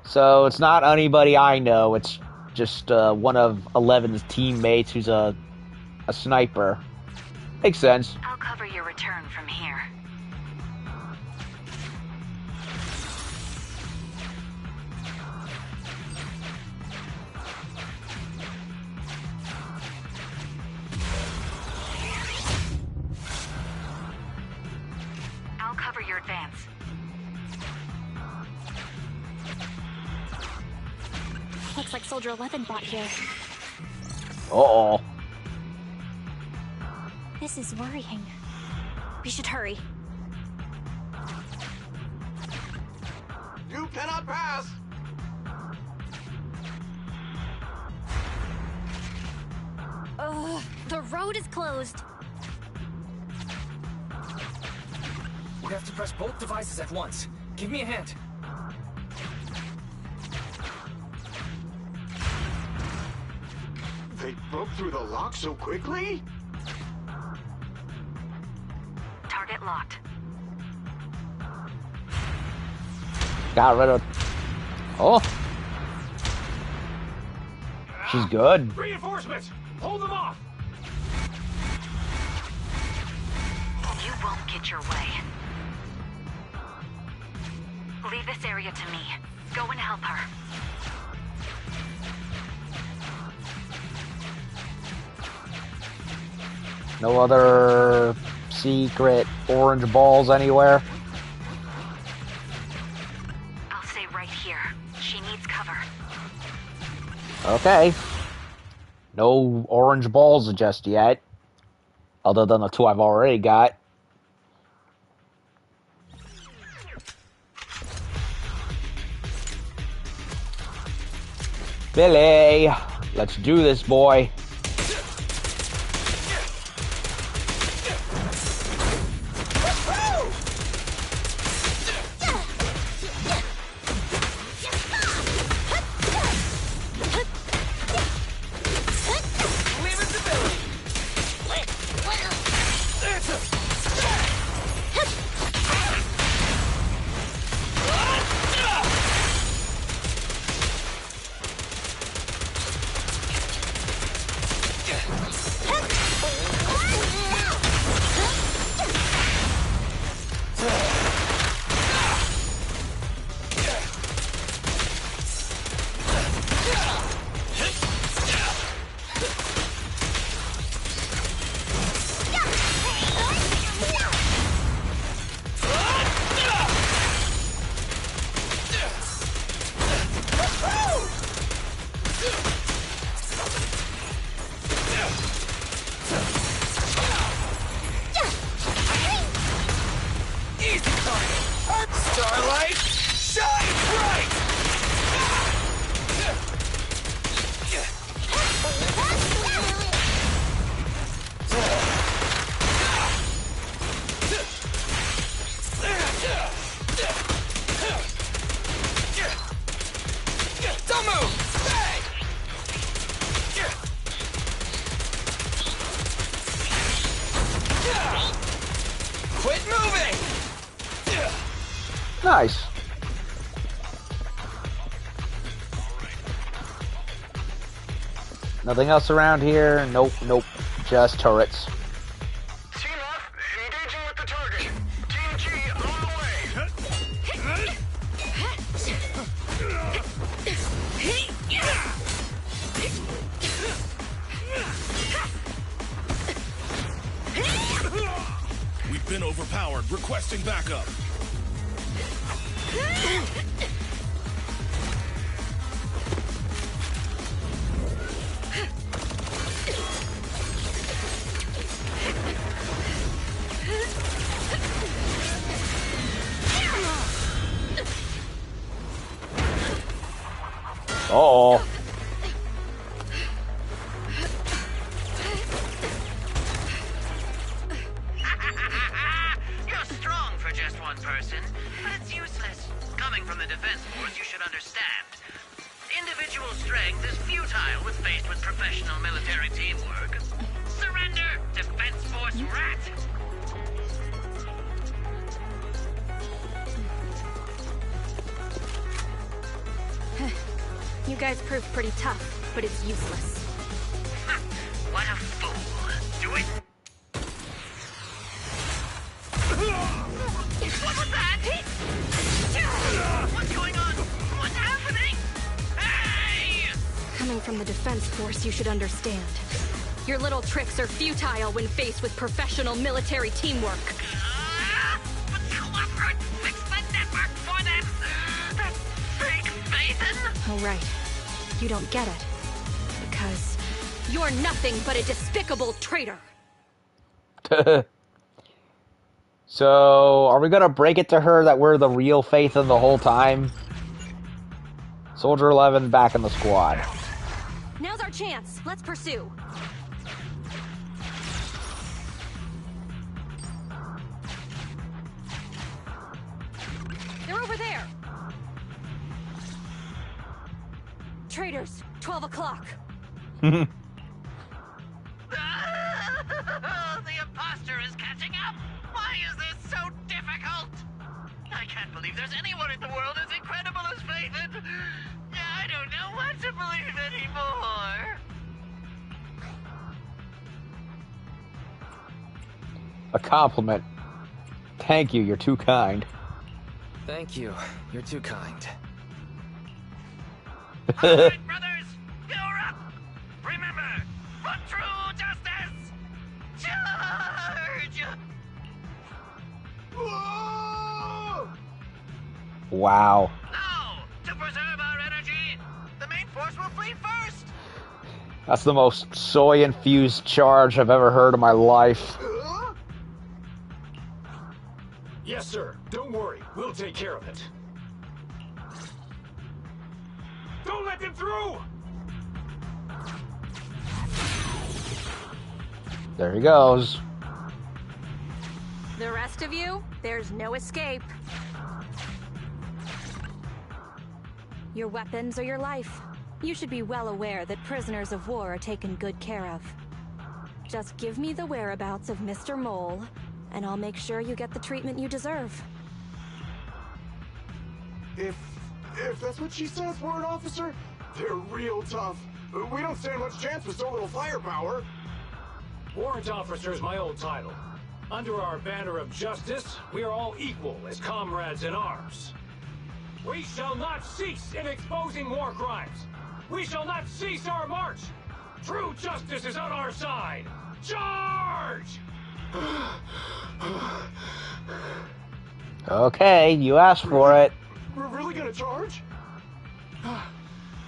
So it's not anybody I know, it's just one of 11's teammates who's a sniper. Makes sense. I'll cover your return from here. I'll cover your advance. Looks like Soldier 11 bought here. Uh-oh. This is worrying. We should hurry. You cannot pass! Ugh, the road is closed. We have to press both devices at once. Give me a hand. They broke through the lock so quickly? Target locked. Got rid of... Oh. She's good. Reinforcements! Hold them off! You won't get your way. Leave this area to me. Go and help her. No other secret orange balls anywhere? I'll stay right here. She needs cover. Okay. No orange balls just yet. Other than the two I've already got. Billy! Let's do this, boy. Starlight, shine bright! Don't move! Quit moving! Nice. Nothing else around here? Nope, nope. Just turrets. Team F, engaging with the target. Team G, on the way. We've been overpowered. Requesting backup. Uh-oh. You're strong for just one person, but it's useless. Coming from the Defense Force, you should understand. Individual strength is futile when faced with professional military teamwork. Surrender, Defense Force rat! You guys proved pretty tough, but it's useless. Ha! What a fool. Do it! What was that? What's going on? What's happening? Hey! Coming from the Defense Force, you should understand. Your little tricks are futile when faced with professional military teamwork. But Cooperate fix the network for them! That fake Phaethon! Oh, right. You don't get it. Because you're nothing but a despicable traitor. So, are we gonna break it to her that we're the real Phaethon the whole time? Soldier 11 back in the squad. Now's our chance. Let's pursue. They're over there. Traitors, 12 o'clock. The imposter is catching up! Why is this so difficult? I can't believe there's anyone in the world as incredible as Phaethon! I don't know what to believe anymore! A compliment. Thank you, you're too kind. Thank you. You're too kind. Alright, brothers! You're up! Remember, for true justice! Charge! Whoa! Wow. No! To preserve our energy, the main force will flee first! That's the most soy-infused charge I've ever heard in my life. Yes, sir. Don't worry. We'll take care of it. Don't let them through! There he goes. The rest of you, there's no escape. Your weapons or your life. You should be well aware that prisoners of war are taken good care of. Just give me the whereabouts of Mr. Mole, and I'll make sure you get the treatment you deserve. If that's what she says, Warrant Officer, they're real tough. We don't stand much chance with so little firepower. Warrant Officer is my old title. Under our banner of justice, we are all equal as comrades in arms. We shall not cease in exposing war crimes. We shall not cease our march. True justice is on our side. Charge! Okay, you asked for it. We're really gonna charge?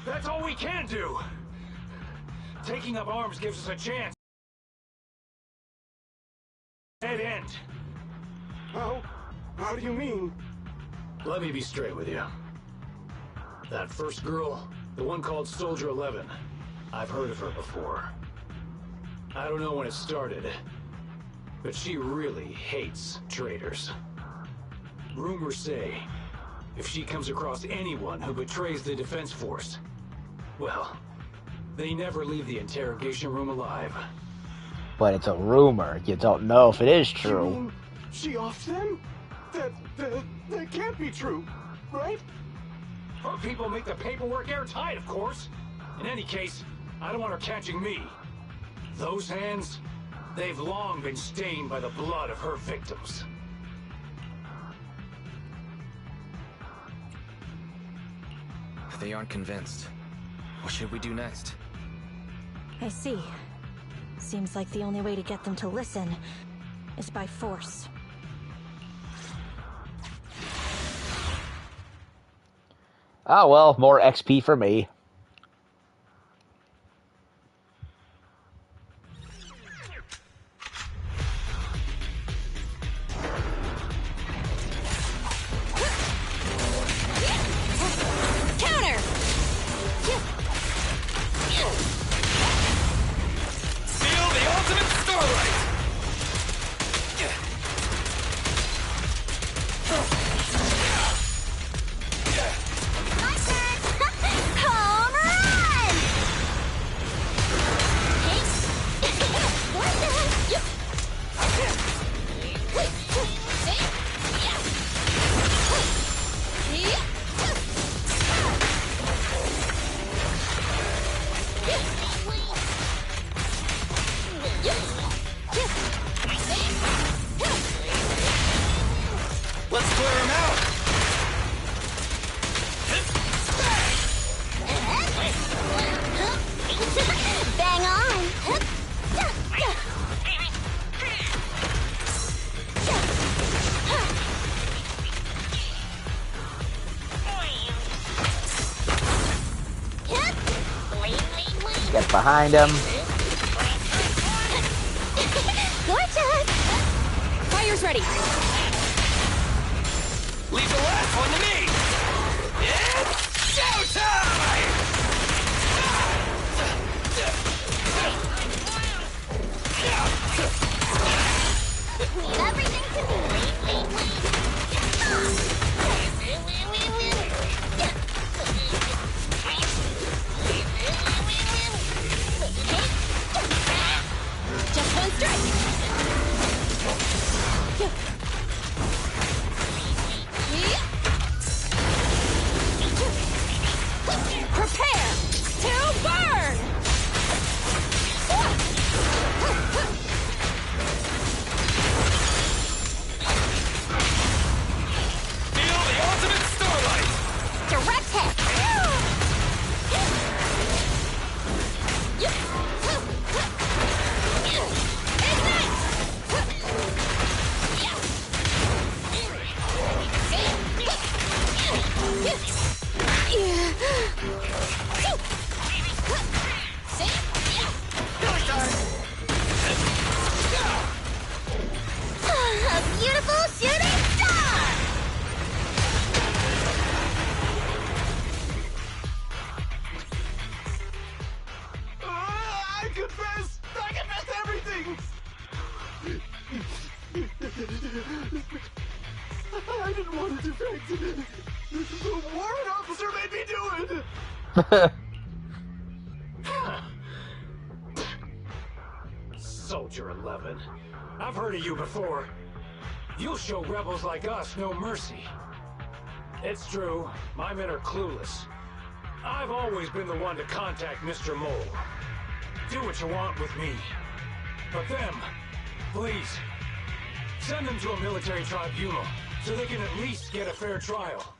That's all we can do. Taking up arms gives us a chance. Dead end. How do you mean? Let me be straight with you. That first girl, the one called Soldier 11, I've heard of her before. I don't know when it started, but she really hates traitors. Rumors say, if she comes across anyone who betrays the Defense Force, well, they never leave the interrogation room alive. But it's a rumor. You don't know if it is You true. mean she offed them? That can't be true, right? Her people make the paperwork airtight, of course. In any case, I don't want her catching me. Those hands, they've long been stained by the blood of her victims. They aren't convinced. What should we do next? I see. Seems like the only way to get them to listen is by force. Oh well, more XP for me. Counter! Feel the ultimate starlight! Home run! What the Let's clear him out! Bang on! Get behind him. Gorgeous! Fire's ready! Leave the last one to me! It's showtime! Leave everything to me! Just one strike! Prepare to burn! Feel the ultimate starlight! Direct hit! A beautiful shooting star! I confess everything! I didn't want to defect. The warrant officer made me do it! Soldier 11. I've heard of you before. You'll show rebels like us no mercy. It's true, my men are clueless. I've always been the one to contact Mr. Mole. Do what you want with me. But them, please, send them to a military tribunal so they can at least get a fair trial.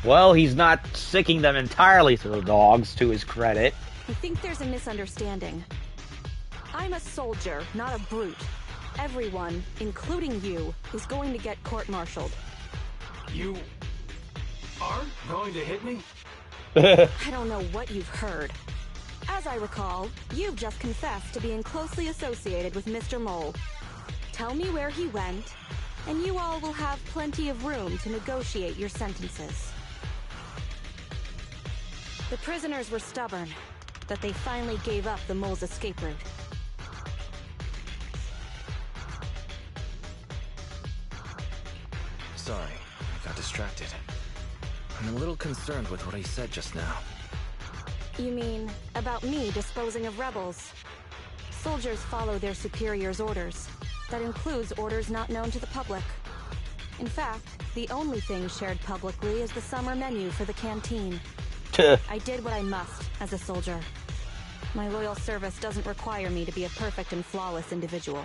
Well, he's not sicking them entirely to the dogs, to his credit. I think there's a misunderstanding. I'm a soldier, not a brute. Everyone, including you, is going to get court-martialed. You aren't going to hit me? I don't know what you've heard. As I recall, you've just confessed to being closely associated with Mr. Mole. Tell me where he went, and you all will have plenty of room to negotiate your sentences. The prisoners were stubborn, that they finally gave up the Mole's escape route. Sorry, I got distracted. I'm a little concerned with what he said just now. You mean, about me disposing of rebels? Soldiers follow their superiors' orders. That includes orders not known to the public. In fact, the only thing shared publicly is the summer menu for the canteen. I did what I must as a soldier. My loyal service doesn't require me to be a perfect and flawless individual.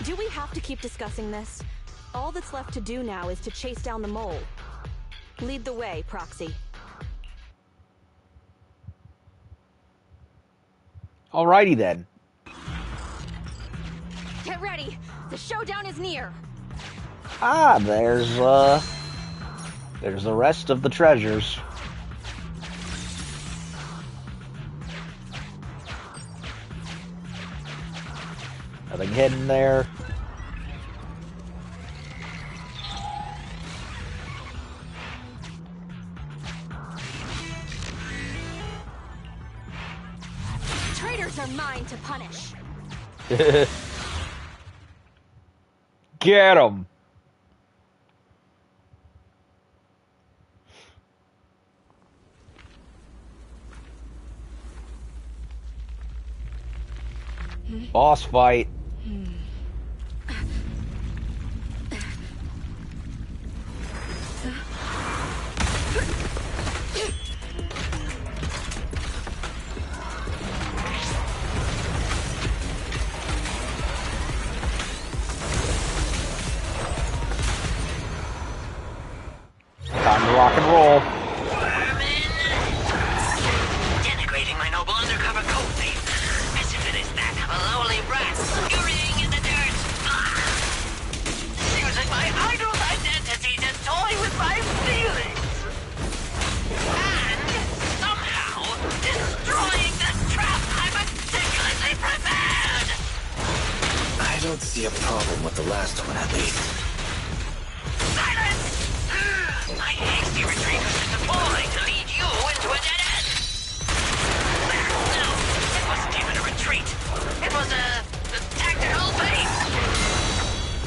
Do we have to keep discussing this? All that's left to do now is to chase down the mole. Lead the way, Proxy. Alrighty then. Get ready! The showdown is near! Ah, there's the rest of the treasures. Nothing hidden there. Traitors are mine to punish. Get him. Boss fight. Time to rock and roll. Denigrating my noble undercover coat thief, as if it is that of a lowly rat scurrying in the dirt. Using my idol's identity to toy with my feelings. And somehow destroying the trap I meticulously prepared. I don't see a problem with the last one, at least. Silence! My hasty retreat was just a ploy to lead you into a dead end. No, it wasn't even a retreat. It was a tactical base.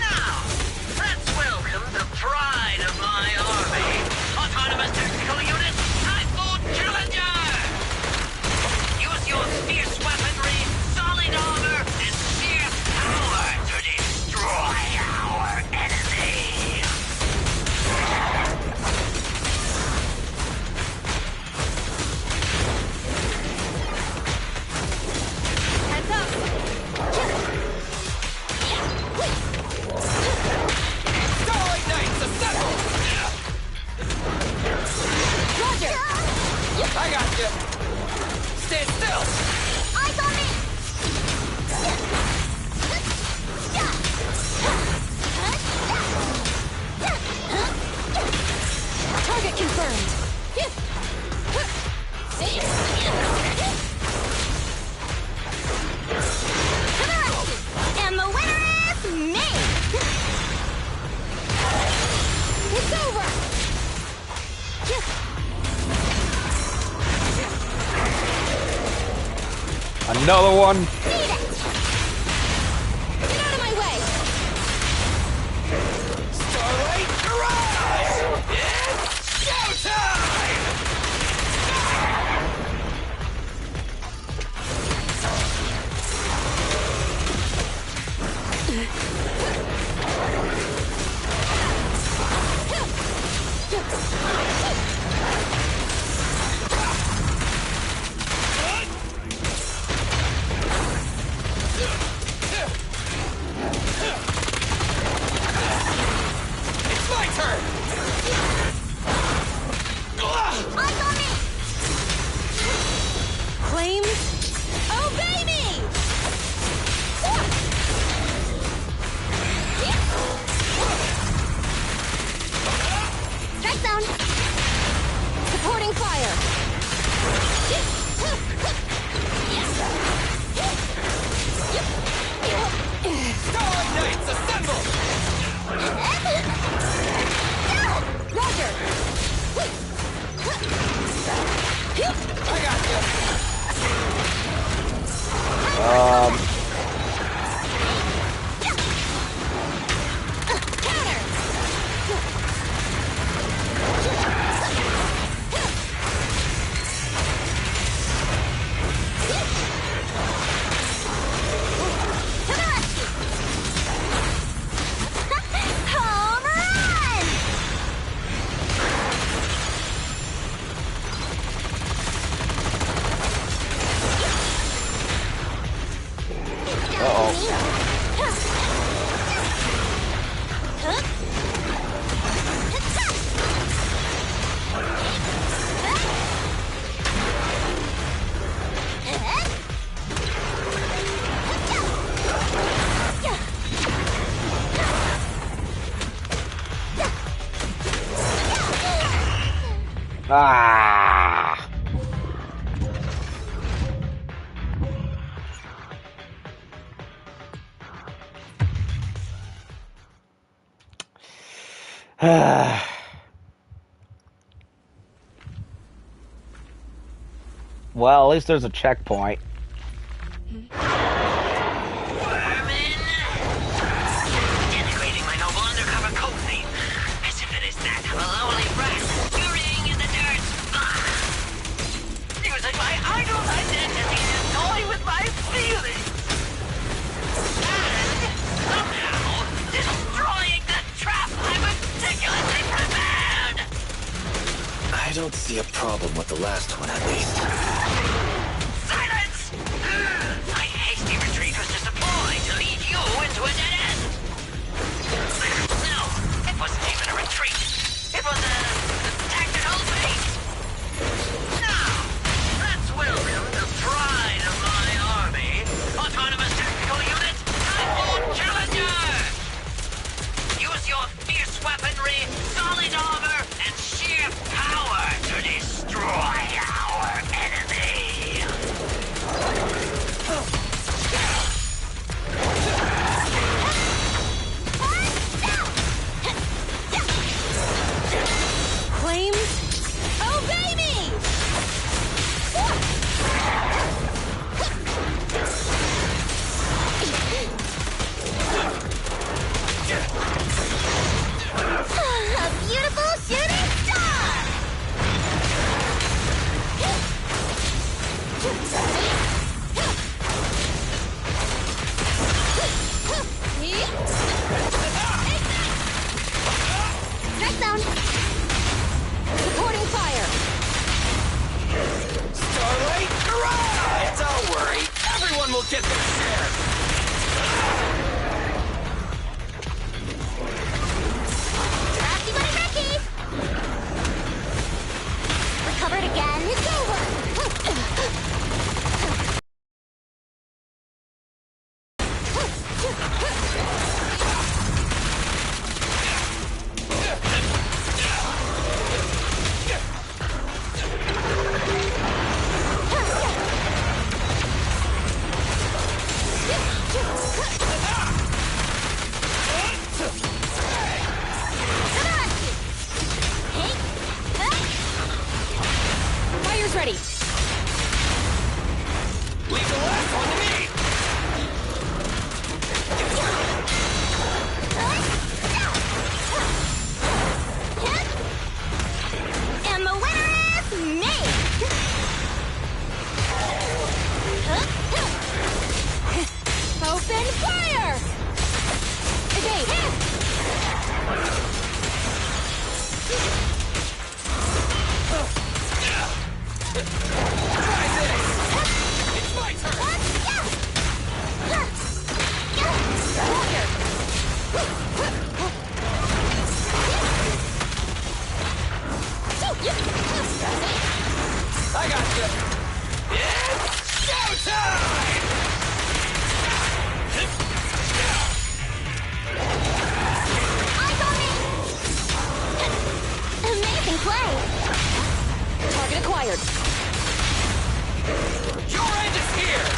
Now, let's welcome the pride of my army, Autonomous Tactical Unit, Typhoon Challenger. Use your fierce weaponry, solid armor, and sheer power to destroy our enemy. Heads up! Starlight Knights, assemble! Roger! I got you. Stand still. Eyes on me! Target confirmed! And the winner is me! It's over! Another one. Beat it! Get out of my way! Starlight, arise! It's showtime! It's my turn! Eyes on me! Flames, obey me! Strike zone! Supporting fire! Starlight Knights, assemble! Roger! I got you. Counter! Ah! Well, at least there's a checkpoint. Denigrating my noble undercover code name, as if it is that of a lowly rat scurrying in the dirt. Using my idol identity to toy with my feelings. And somehow destroying the trap I meticulously prepared. I don't see a problem with the last one, at least. Silence! My hasty retreat was just a ploy to lead you into a dead end. No, it wasn't even a retreat. It was a tactical bait. Now, let's welcome the pride of my army, Autonomous Tactical Unit, Typhoon Challenger! Use your fierce weaponry, solid armor, and sheer power to destroy our enemy! Flames, obey me! A beautiful shooting star! Strike zone! Supporting fire! Starlight, hurrah! Don't worry, everyone will get their share. Rocky buddy Rocky! Recovered again, it's over! Fire's ready! Leave the last one to me. And the winner is me! Open fire! Evade! Try this. It's my turn. I got you. It's showtime! Eyes on me! Amazing play! Target acquired. Your end is here.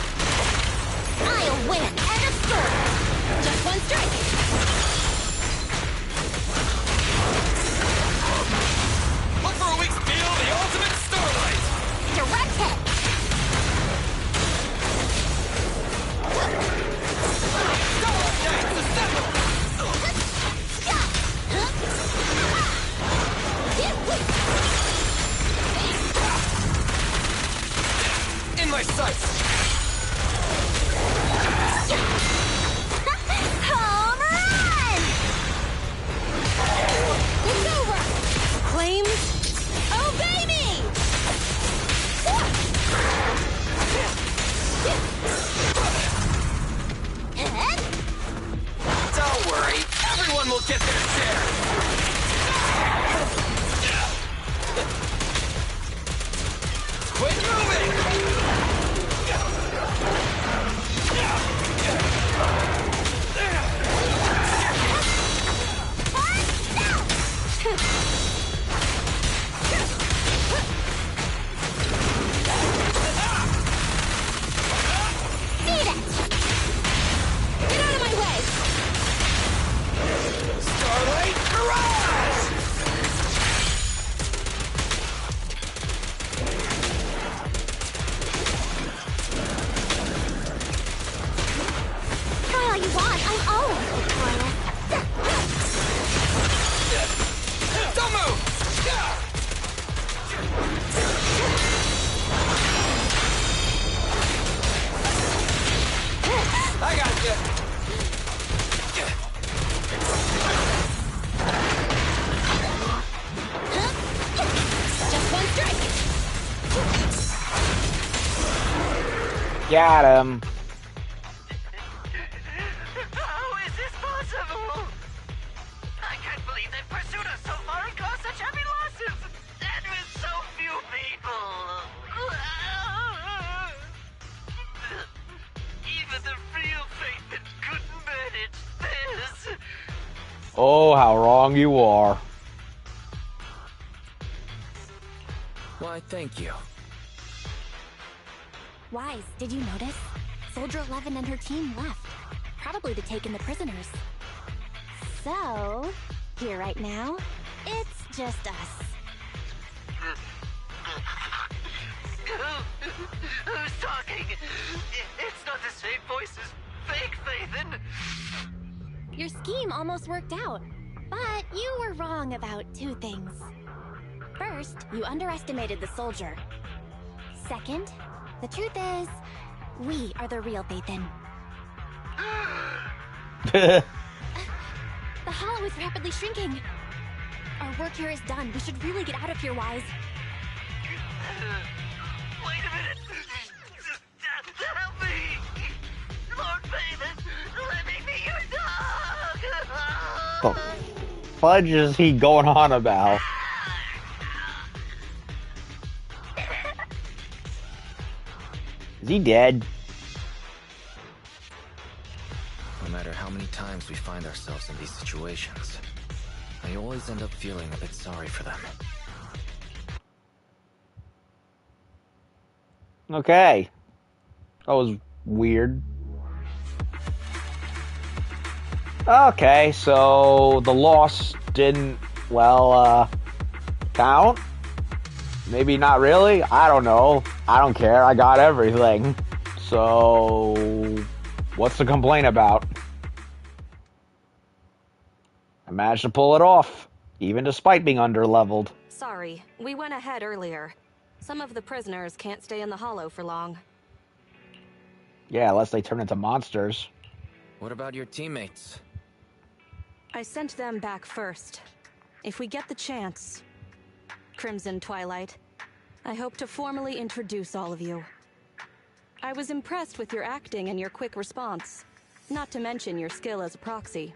I'll win and destroy! Just one strike! Look for a week's meal, the ultimate Starlight. Direct hit! Double Knights assemble. In my sights. Home run! It's over! Flames, obey me! Don't worry, everyone will get their share. Quit moving! Got him. How is this possible? I can't believe they pursued us so far and caused such heavy losses! And with so few people! Even the real Faithen couldn't manage this! Oh, how wrong you are. Why, thank you. Wise, did you notice? Soldier 11 and her team left. Probably to take in the prisoners. So, here right now, it's just us. Who's talking? It's not the same voice as fake Faithen! Your scheme almost worked out, but you were wrong about 2 things. First, you underestimated the soldier. Second, the truth is, we are the real Faithen. The hollow is rapidly shrinking. Our work here is done. We should really get out of here, Wise. Wait a minute! Help me! Lord Faithen, let me be your dog! The fudge is he going on about? Is he dead? No matter how many times we find ourselves in these situations, I always end up feeling a bit sorry for them. Okay. That was weird. Okay, so the loss didn't, well, count? Maybe not really? I don't know. I don't care. I got everything. So, what's to complain about? I managed to pull it off, even despite being underleveled. Sorry, we went ahead earlier. Some of the prisoners can't stay in the hollow for long. Yeah, unless they turn into monsters. What about your teammates? I sent them back first. If we get the chance, Crimson Twilight, I hope to formally introduce all of you. I was impressed with your acting and your quick response, not to mention your skill as a proxy.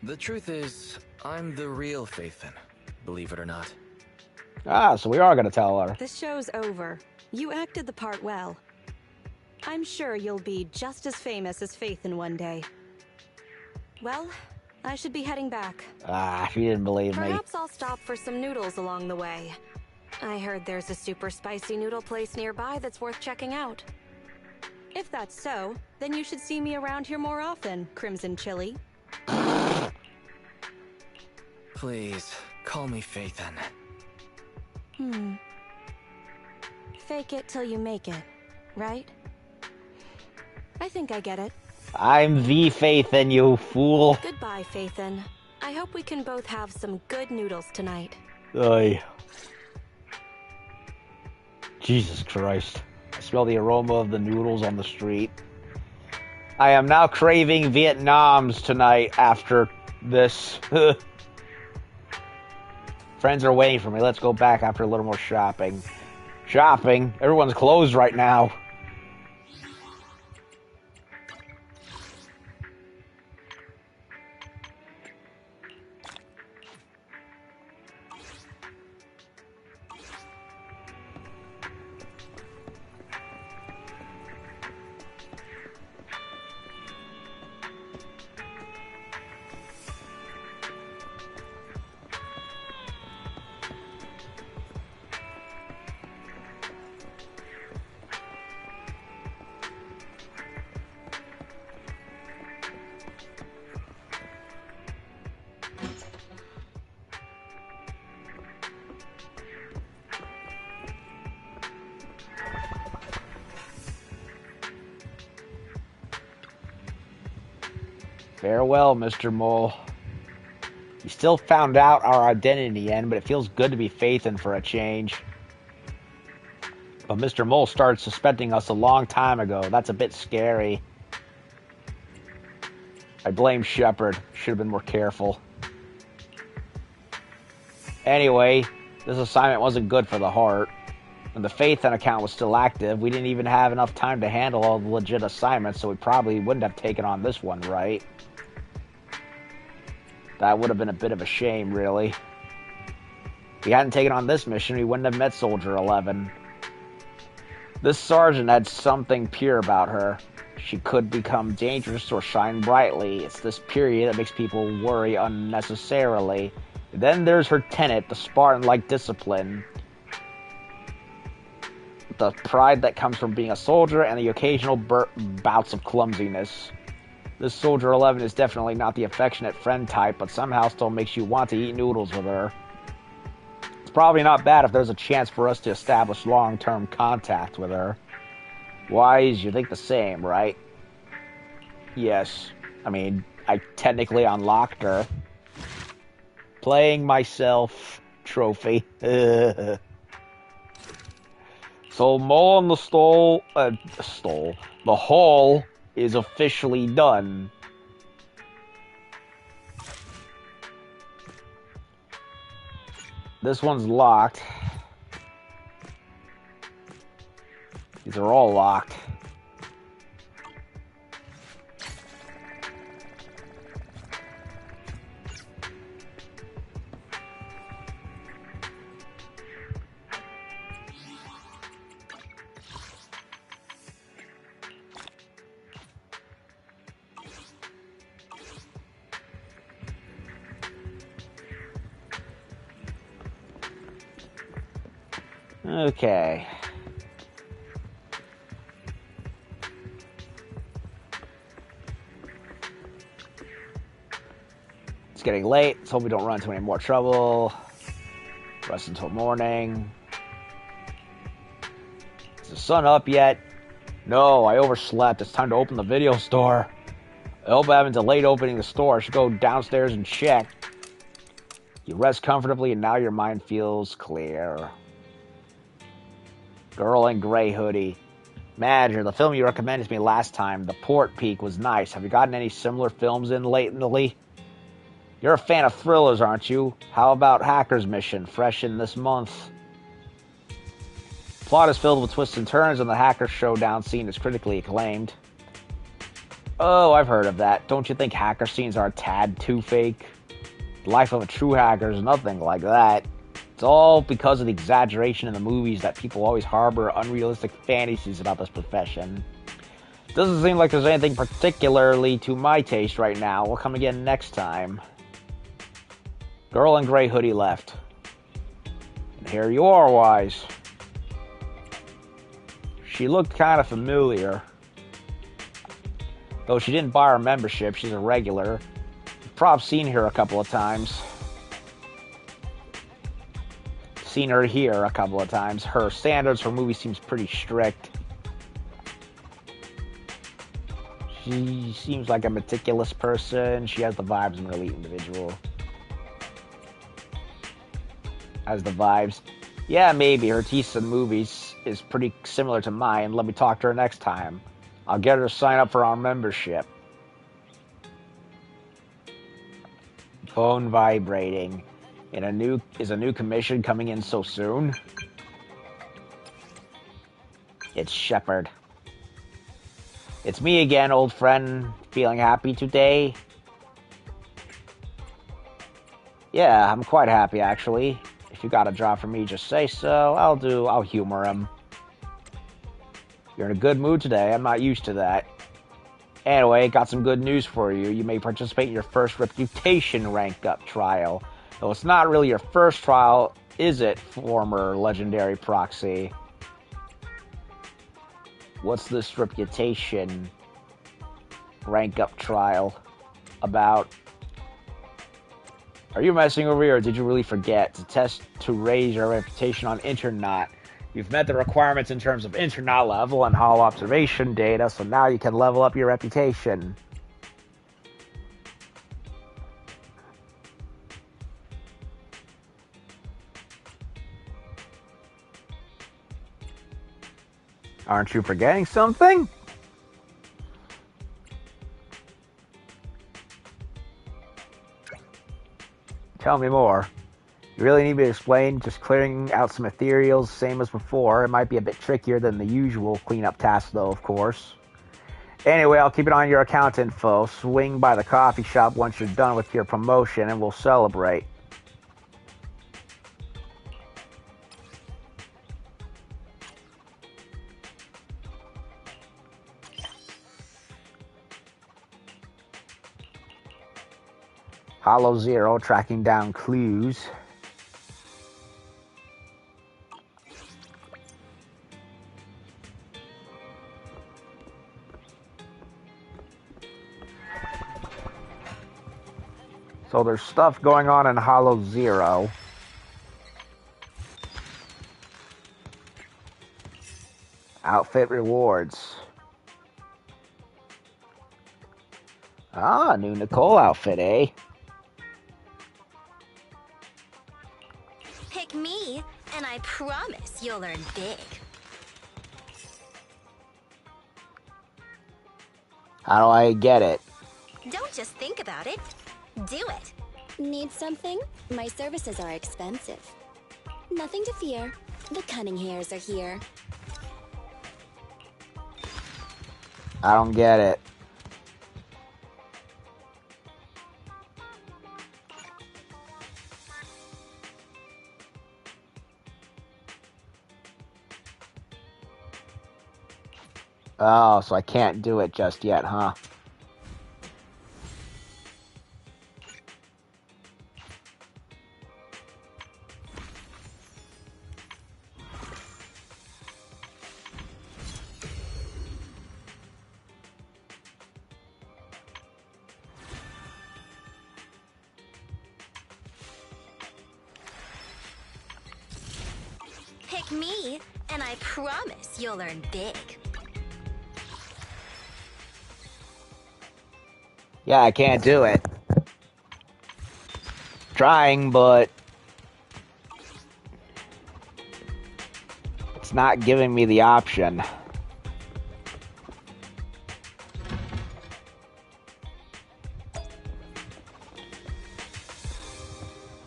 The truth is, I'm the real Faithen, believe it or not. Ah, so we are gonna tell her. This show's over. You acted the part well. I'm sure you'll be just as famous as Faithen one day. Well, I should be heading back. Ah, she didn't believe me. Perhaps I'll stop for some noodles along the way. I heard there's a super spicy noodle place nearby that's worth checking out. If that's so, then you should see me around here more often, Crimson Chili. Please, call me Faithen. Fake it till you make it, right? I think I get it. I'm the Faithen, you fool. Goodbye, Faithen. I hope we can both have some good noodles tonight. Oy. Jesus Christ. I smell the aroma of the noodles on the street. I am now craving Vietnams tonight after this. Friends are waiting for me. Let's go back after a little more shopping. Shopping? Everyone's closed right now. Farewell, Mr. Mole. We still found out our identity in the end, but it feels good to be Faithen for a change. But Mr. Mole started suspecting us a long time ago. That's a bit scary. I blame Shepard. Should have been more careful. Anyway, this assignment wasn't good for the heart. When the Faithen account was still active, we didn't even have enough time to handle all the legit assignments, so we probably wouldn't have taken on this one, right? That would have been a bit of a shame, really. If we hadn't taken on this mission, we wouldn't have met Soldier 11. This sergeant had something pure about her. She could become dangerous or shine brightly. It's this purity that makes people worry unnecessarily. And then there's her tenet, the Spartan-like discipline. The pride that comes from being a soldier, and the occasional bouts of clumsiness. This Soldier 11 is definitely not the affectionate friend type, but somehow still makes you want to eat noodles with her. It's probably not bad if there's a chance for us to establish long-term contact with her. Wise, you think the same, right? Yes. I mean, I technically unlocked her. Playing myself trophy. So, Mole on the the hall is officially done. This one's locked. These are all locked. Okay. It's getting late. Let's hope we don't run into any more trouble. Rest until morning. Is the sun up yet? No, I overslept. It's time to open the video store. I hope I haven't delayed opening the store. I should go downstairs and check. You rest comfortably and now your mind feels clear. Girl in Gray Hoodie. Manager, the film you recommended to me last time, The Port Peak, was nice. Have you gotten any similar films in lately? You're a fan of thrillers, aren't you? How about Hacker's Mission, fresh in this month? Plot is filled with twists and turns, and the hacker showdown scene is critically acclaimed. Oh, I've heard of that. Don't you think hacker scenes are a tad too fake? The life of a true hacker is nothing like that. It's all because of the exaggeration in the movies that people always harbor unrealistic fantasies about this profession. Doesn't seem like there's anything particularly to my taste right now. We'll come again next time. Girl in Gray Hoodie left. And here you are, Wise. She looked kind of familiar. Though she didn't buy our membership, she's a regular. You've probably seen her a couple of times. Seen her here a couple of times. Her standards for movies seems pretty strict. She seems like a meticulous person. She has the vibes of an elite individual. Has the vibes. Yeah, maybe. Her taste in movies is pretty similar to mine. Let me talk to her next time. I'll get her to sign up for our membership. Phone vibrating. Is a new commission coming in so soon? It's Shepard. It's me again, old friend. Feeling happy today? Yeah, I'm quite happy, actually. If you got a job for me, just say so. I'll humor him. You're in a good mood today. I'm not used to that. Anyway, got some good news for you. You may participate in your first reputation rank-up trial. Though it's not really your first trial, is it, former legendary proxy? What's this reputation rank-up trial about? Are you messing over here, or did you really forget? To test to raise your reputation on Internaut. You've met the requirements in terms of Internaut level and Hall observation data, so now you can level up your reputation. Aren't you forgetting something? Tell me more. You really need me to explain? Just clearing out some ethereals, same as before. It might be a bit trickier than the usual cleanup task, though, of course. Anyway, I'll keep it on your account info. Swing by the coffee shop once you're done with your promotion, and we'll celebrate. Hollow Zero, tracking down clues. So there's stuff going on in Hollow Zero. Outfit rewards. Ah, new Nicole outfit, eh? Pick me, and I promise you'll earn big. How do I get it? Don't just think about it. Do it. Need something? My services are expensive. Nothing to fear. The cunning hairs are here. I don't get it. Oh, so I can't do it just yet, huh? Pick me, and I promise you'll earn big. Yeah, I can't do it. Trying, but it's not giving me the option.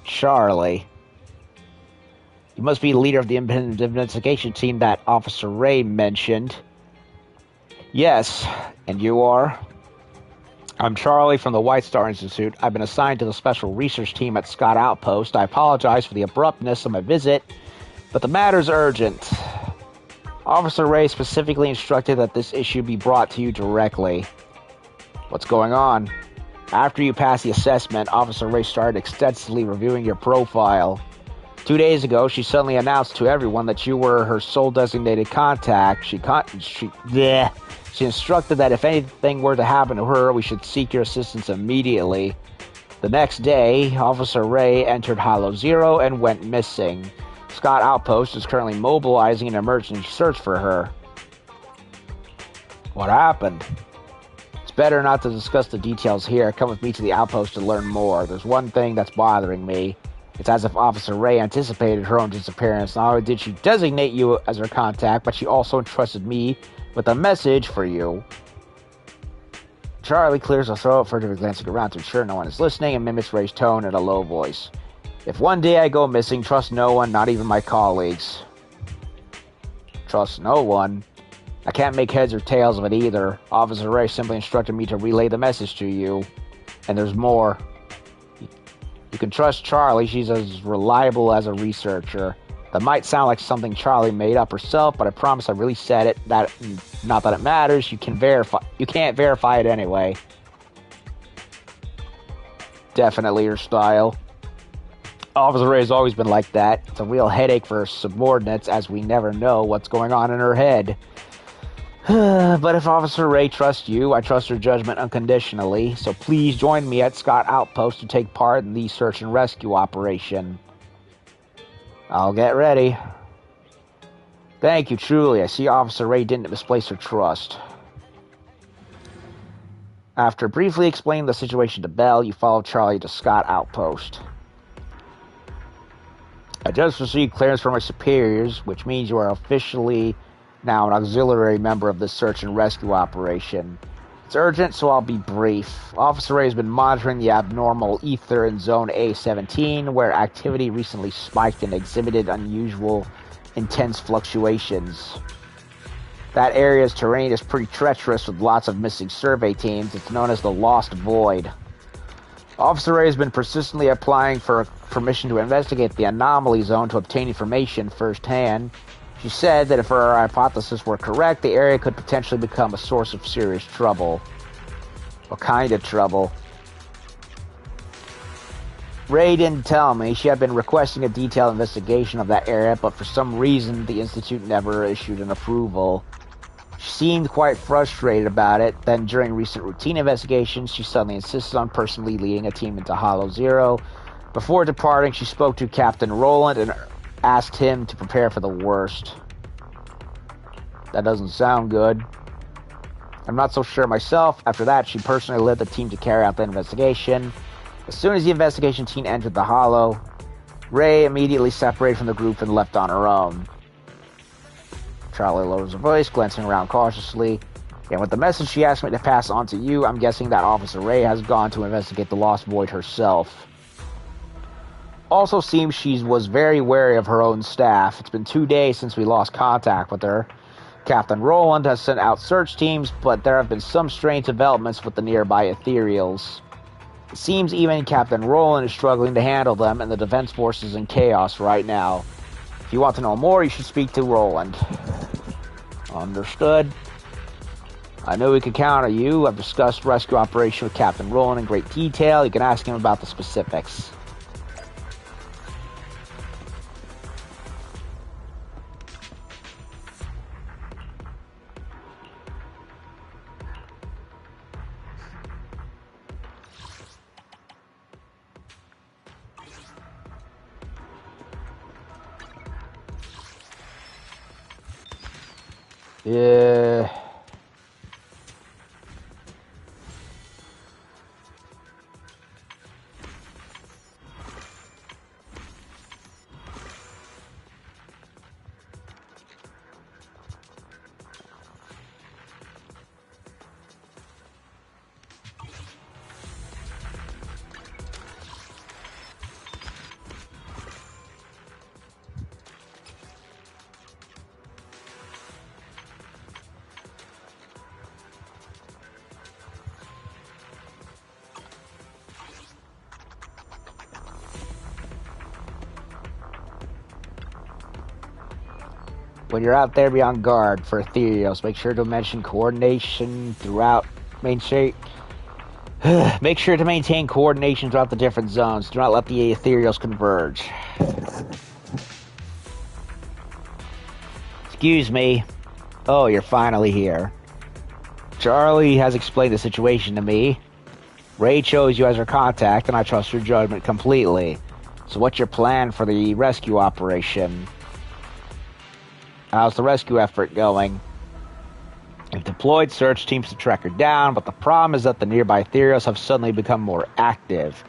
Charlie. You must be the leader of the independent investigation team that Officer Ray mentioned. Yes, and you are? I'm Charlie from the White Star Institute. I've been assigned to the special research team at Scott Outpost. I apologize for the abruptness of my visit, but the matter's urgent. Officer Ray specifically instructed that this issue be brought to you directly. What's going on? After you passed the assessment, Officer Ray started extensively reviewing your profile. 2 days ago, she suddenly announced to everyone that you were her sole designated contact. She instructed that if anything were to happen to her, we should seek your assistance immediately. The next day, Officer Ray entered Hollow Zero and went missing. Scott Outpost is currently mobilizing an emergency search for her. What happened? It's better not to discuss the details here. Come with me to the outpost to learn more. There's one thing that's bothering me. It's as if Officer Ray anticipated her own disappearance. Not only did she designate you as her contact, but she also entrusted me with a message for you. Charlie clears her throat, furtively glancing around to ensure no one is listening, and mimics Ray's tone in a low voice. If one day I go missing, trust no one, not even my colleagues. Trust no one? I can't make heads or tails of it either. Officer Ray simply instructed me to relay the message to you. And there's more. You can trust Charlie. She's as reliable as a researcher. That might sound like something Charlie made up herself, but I promise I really said it. Not that it matters. You can't verify it anyway. Definitely her style. Officer Ray's always been like that. It's a real headache for her subordinates, as we never know what's going on in her head. But if Officer Ray trusts you, I trust her judgment unconditionally, so please join me at Scott Outpost to take part in the search and rescue operation. I'll get ready. Thank you, truly. I see Officer Ray didn't misplace her trust. After briefly explaining the situation to Belle, you follow Charlie to Scott Outpost. I just received clearance from my superiors, which means you are officially now an auxiliary member of the search and rescue operation. It's urgent, so I'll be brief. Officer Ray has been monitoring the abnormal ether in Zone A-17, where activity recently spiked and exhibited unusual, intense fluctuations. That area's terrain is pretty treacherous with lots of missing survey teams. It's known as the Lost Void. Officer Ray has been persistently applying for permission to investigate the anomaly zone to obtain information firsthand. She said that if her hypothesis were correct, the area could potentially become a source of serious trouble. What kind of trouble? Ray didn't tell me. She had been requesting a detailed investigation of that area, but for some reason, the Institute never issued an approval. She seemed quite frustrated about it. Then, during recent routine investigations, she suddenly insisted on personally leading a team into Hollow Zero. Before departing, she spoke to Captain Roland and asked him to prepare for the worst. That doesn't sound good. I'm not so sure myself. After that, she personally led the team to carry out the investigation. As soon as the investigation team entered the Hollow, Ray immediately separated from the group and left on her own. Charlie lowers her voice, glancing around cautiously. And with the message she asked me to pass on to you, I'm guessing that Officer Ray has gone to investigate the Lost Void herself. Also seems she was very wary of her own staff. It's been 2 days since we lost contact with her. Captain Roland has sent out search teams, but there have been some strange developments with the nearby ethereals. It seems even Captain Roland is struggling to handle them, and the Defense Force is in chaos right now. If you want to know more, you should speak to Roland. Understood. I know we can count on you. I've discussed rescue operation with Captain Roland in great detail. You can ask him about the specifics. Yeah. When you're out there, be on guard for ethereals. Make sure to mention coordination throughout Make sure to maintain coordination throughout the different zones. Do not let the ethereals converge. Excuse me. Oh, you're finally here. Charlie has explained the situation to me. Ray chose you as her contact, and I trust your judgment completely. So what's your plan for the rescue operation? How's the rescue effort going? We've deployed search teams to track her down, but the problem is that the nearby ethereals have suddenly become more active,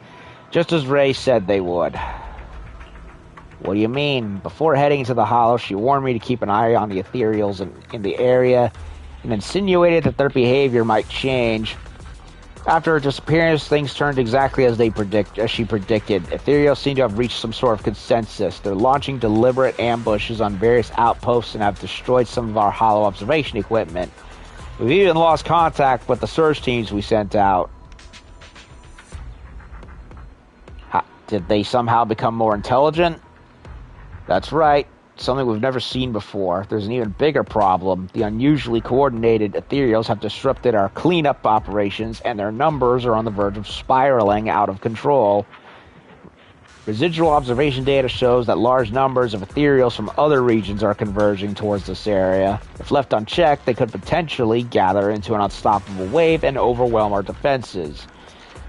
just as Ray said they would. What do you mean? Before heading into the Hollow, she warned me to keep an eye on the ethereals in the area, and insinuated that their behavior might change. After her disappearance, things turned exactly as she predicted. Ethereals seem to have reached some sort of consensus. They're launching deliberate ambushes on various outposts and have destroyed some of our Hollow observation equipment. We've even lost contact with the search teams we sent out. Did they somehow become more intelligent? That's right. Something we've never seen before. There's an even bigger problem. The unusually coordinated ethereals have disrupted our cleanup operations, and their numbers are on the verge of spiraling out of control. Residual observation data shows that large numbers of ethereals from other regions are converging towards this area. If left unchecked, they could potentially gather into an unstoppable wave and overwhelm our defenses.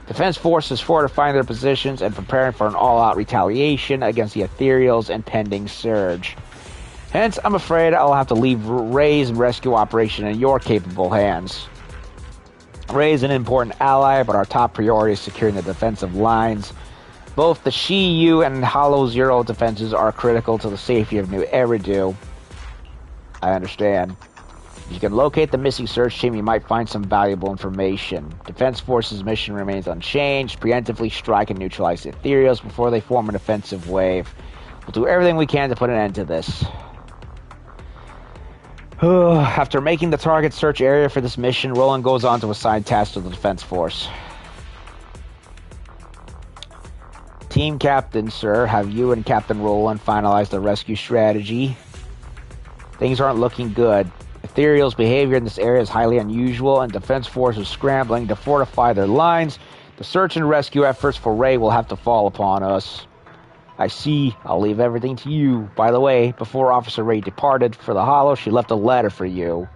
Defense forces fortifying their positions and preparing for an all-out retaliation against the ethereals' impending surge. Hence, I'm afraid I'll have to leave Ray's rescue operation in your capable hands. Ray is an important ally, but our top priority is securing the defensive lines. Both the Shi-Yu and Hollow Zero defenses are critical to the safety of New Eridu. I understand. If you can locate the missing search team, you might find some valuable information. Defense Force's mission remains unchanged. Preemptively strike and neutralize the Ethereals before they form an offensive wave. We'll do everything we can to put an end to this. After making the target search area for this mission, Roland goes on to assign tasks to the Defense Force. Team Captain, sir, have you and Captain Roland finalized the rescue strategy? Things aren't looking good. Ethereal's behavior in this area is highly unusual, and Defense Force is scrambling to fortify their lines. The search and rescue efforts for Ray will have to fall upon us. I see. I'll leave everything to you. By the way, before Officer Ray departed for the Hollow, she left a letter for you.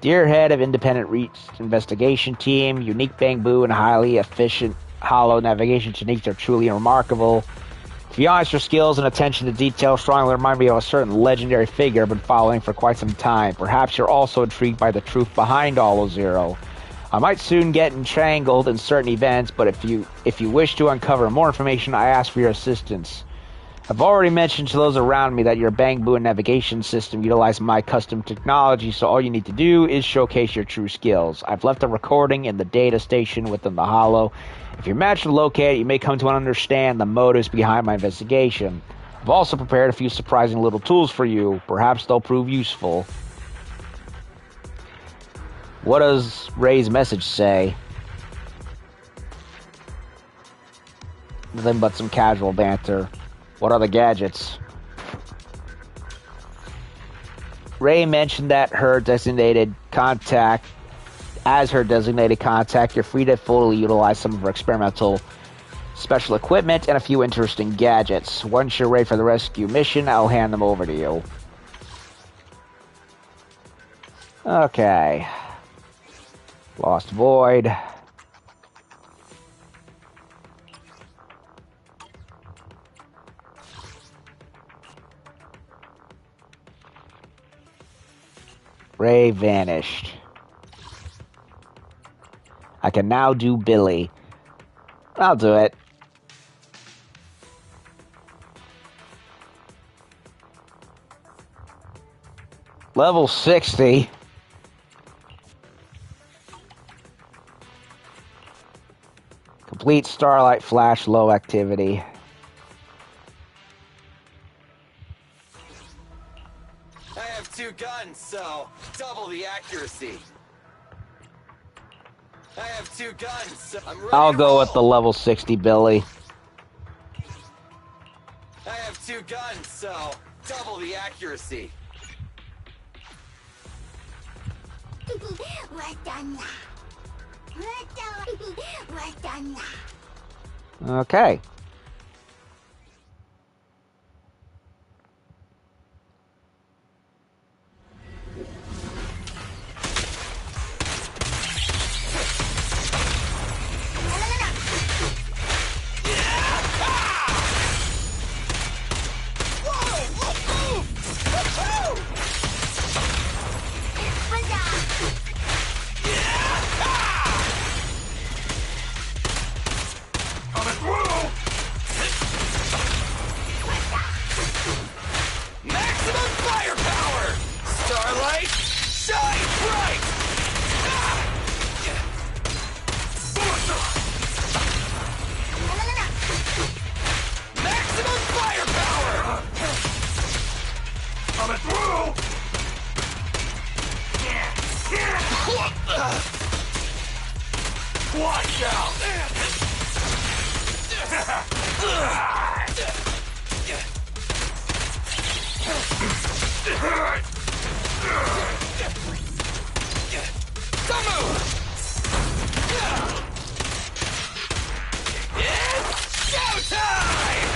Dear Head of Independent Investigation Team, unique bamboo and highly efficient Hollow navigation techniques are truly remarkable. To be honest, your skills and attention to detail strongly remind me of a certain legendary figure I've been following for quite some time. Perhaps you're also intrigued by the truth behind Hollow Zero. I might soon get entangled in certain events, but if you wish to uncover more information, I ask for your assistance. I've already mentioned to those around me that your bamboo and navigation system utilizes my custom technology, so all you need to do is showcase your true skills. I've left a recording in the data station within the Hollow. If you manage to locate it, you may come to understand the motives behind my investigation. I've also prepared a few surprising little tools for you. Perhaps they'll prove useful. What does Ray's message say? Nothing but some casual banter. What are the gadgets? Ray mentioned that as her designated contact, you're free to fully utilize some of her experimental special equipment and a few interesting gadgets. Once you're ready for the rescue mission, I'll hand them over to you. Okay. Lost Void. Ray vanished. I can now do Billy. I'll do it. Level 60. Complete Starlight Flash low activity. I have 2 guns, so double the accuracy. I have 2 guns, so I'm ready I'll to go roll. with the level 60 Billy. I have 2 guns, so double the accuracy. Okay. Maximum firepower! Starlight, shine bright! Maximum firepower! Coming through! Watch out! Don't move! It's showtime!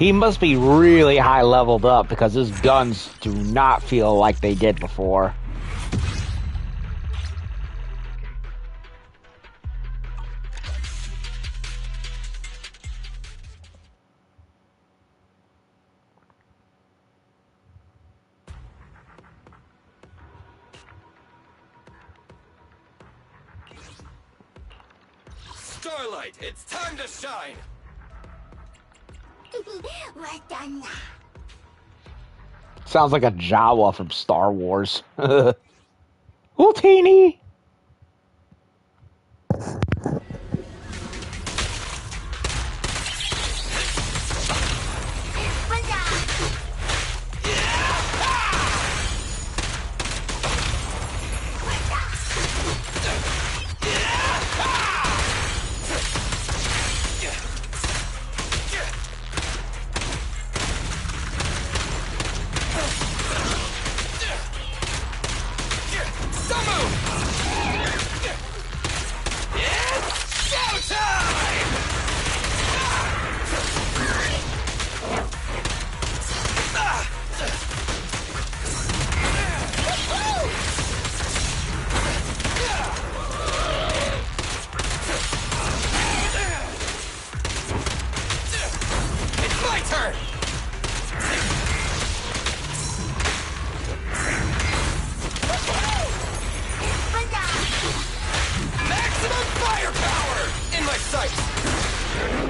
He must be really high leveled up because his guns do not feel like they did before. Starlight, it's time to shine! Sounds like a Jawa from Star Wars. Hootini!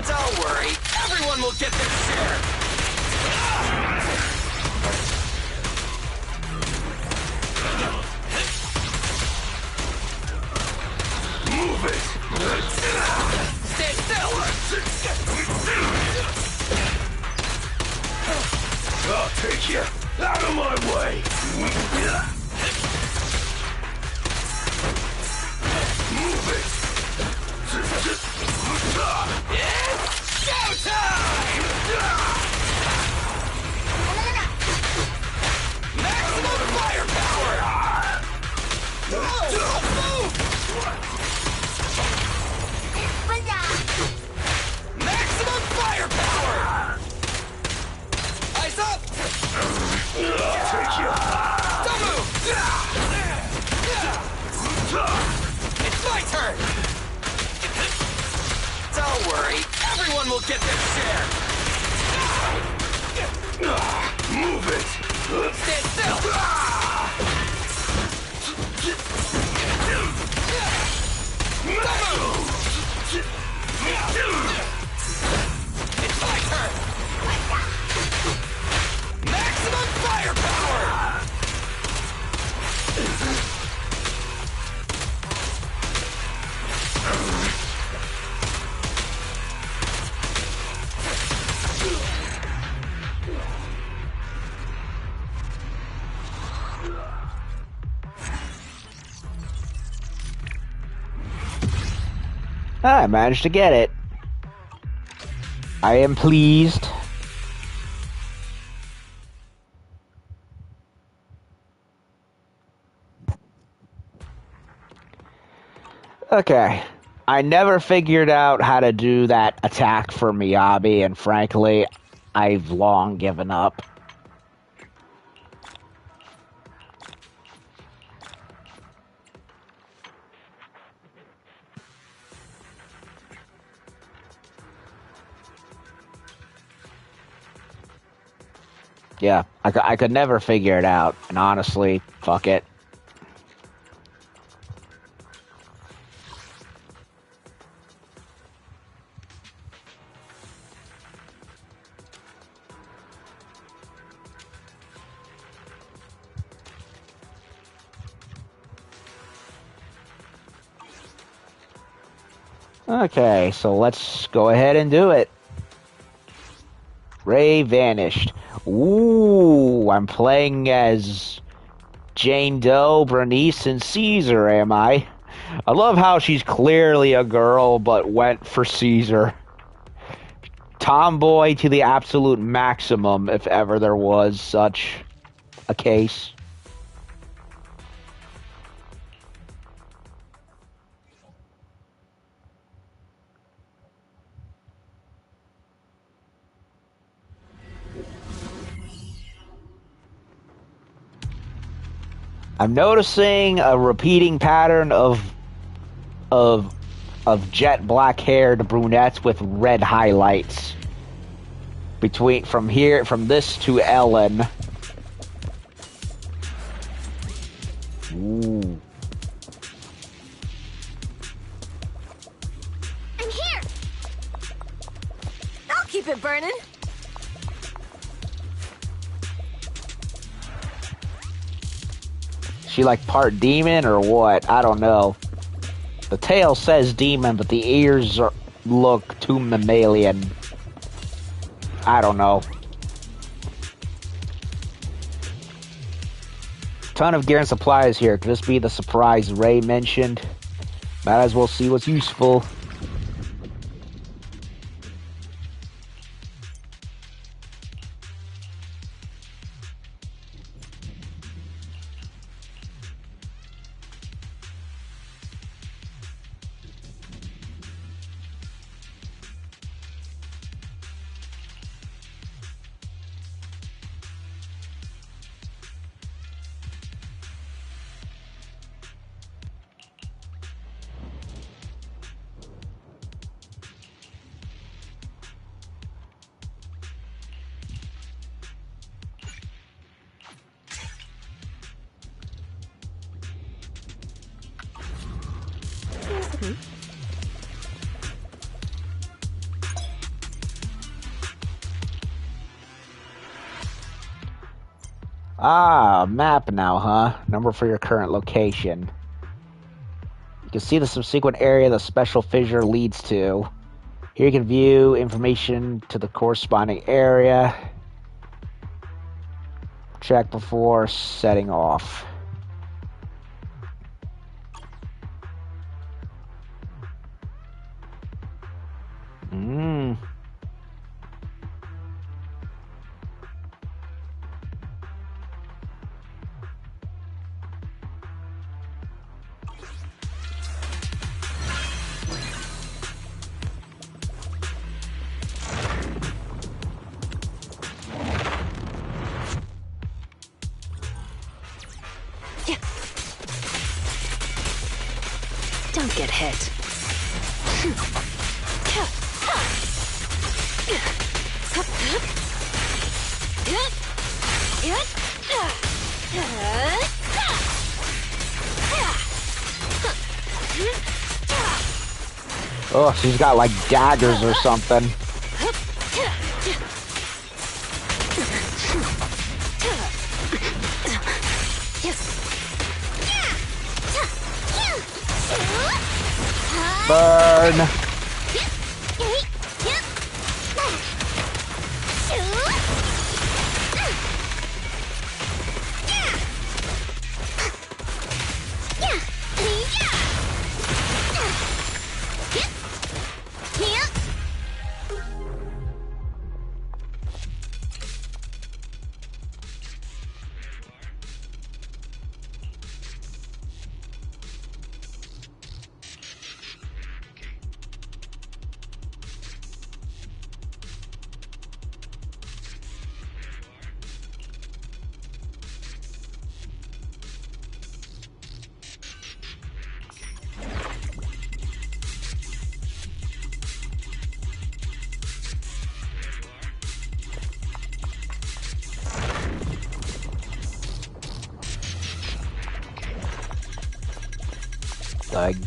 Don't worry, everyone will get their share! Move it! Stand still! I'll take you out of my way! Move it! It's showtime! Maximum firepower! Maximum firepower! Eyes up! I'll take you! Don't move! It's my turn! Don't worry, everyone will get their share! Move it! Stand still! Don't move! It's my turn! Maximum firepower! I managed to get it. I am pleased. Okay. I never figured out how to do that attack for Miyabi, and frankly, I've long given up. Yeah, I could never figure it out, and honestly, fuck it. Okay, so let's go ahead and do it. Ray vanished. Ooh, I'm playing as Jane Doe, Bernice, and Caesar, am I? I love how she's clearly a girl, but went for Caesar. Tomboy to the absolute maximum, if ever there was such a case. I'm noticing a repeating pattern of jet black-haired brunettes with red highlights from this to Ellen. Ooh. I'm here. I'll keep it burning. She like part demon or what? I don't know. The tail says demon, but the ears look too mammalian. I don't know. Ton of gear and supplies here. Could this be the surprise Ray mentioned? Might as well see what's useful. Ah, map now, huh? Number for your current location. You can see the subsequent area the special fissure leads to. Here you can view information to the corresponding area. Check before setting off. Don't get hit. Oh, she's got like daggers or something. Burn.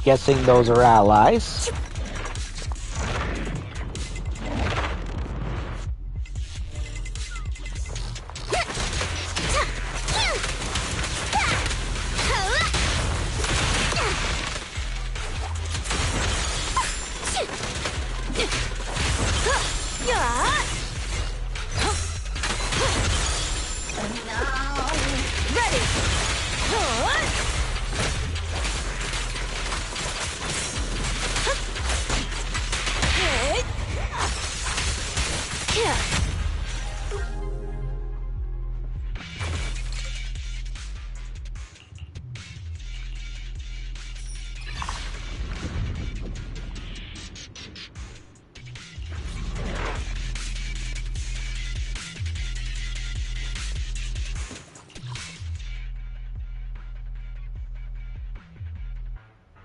Guessing those are allies.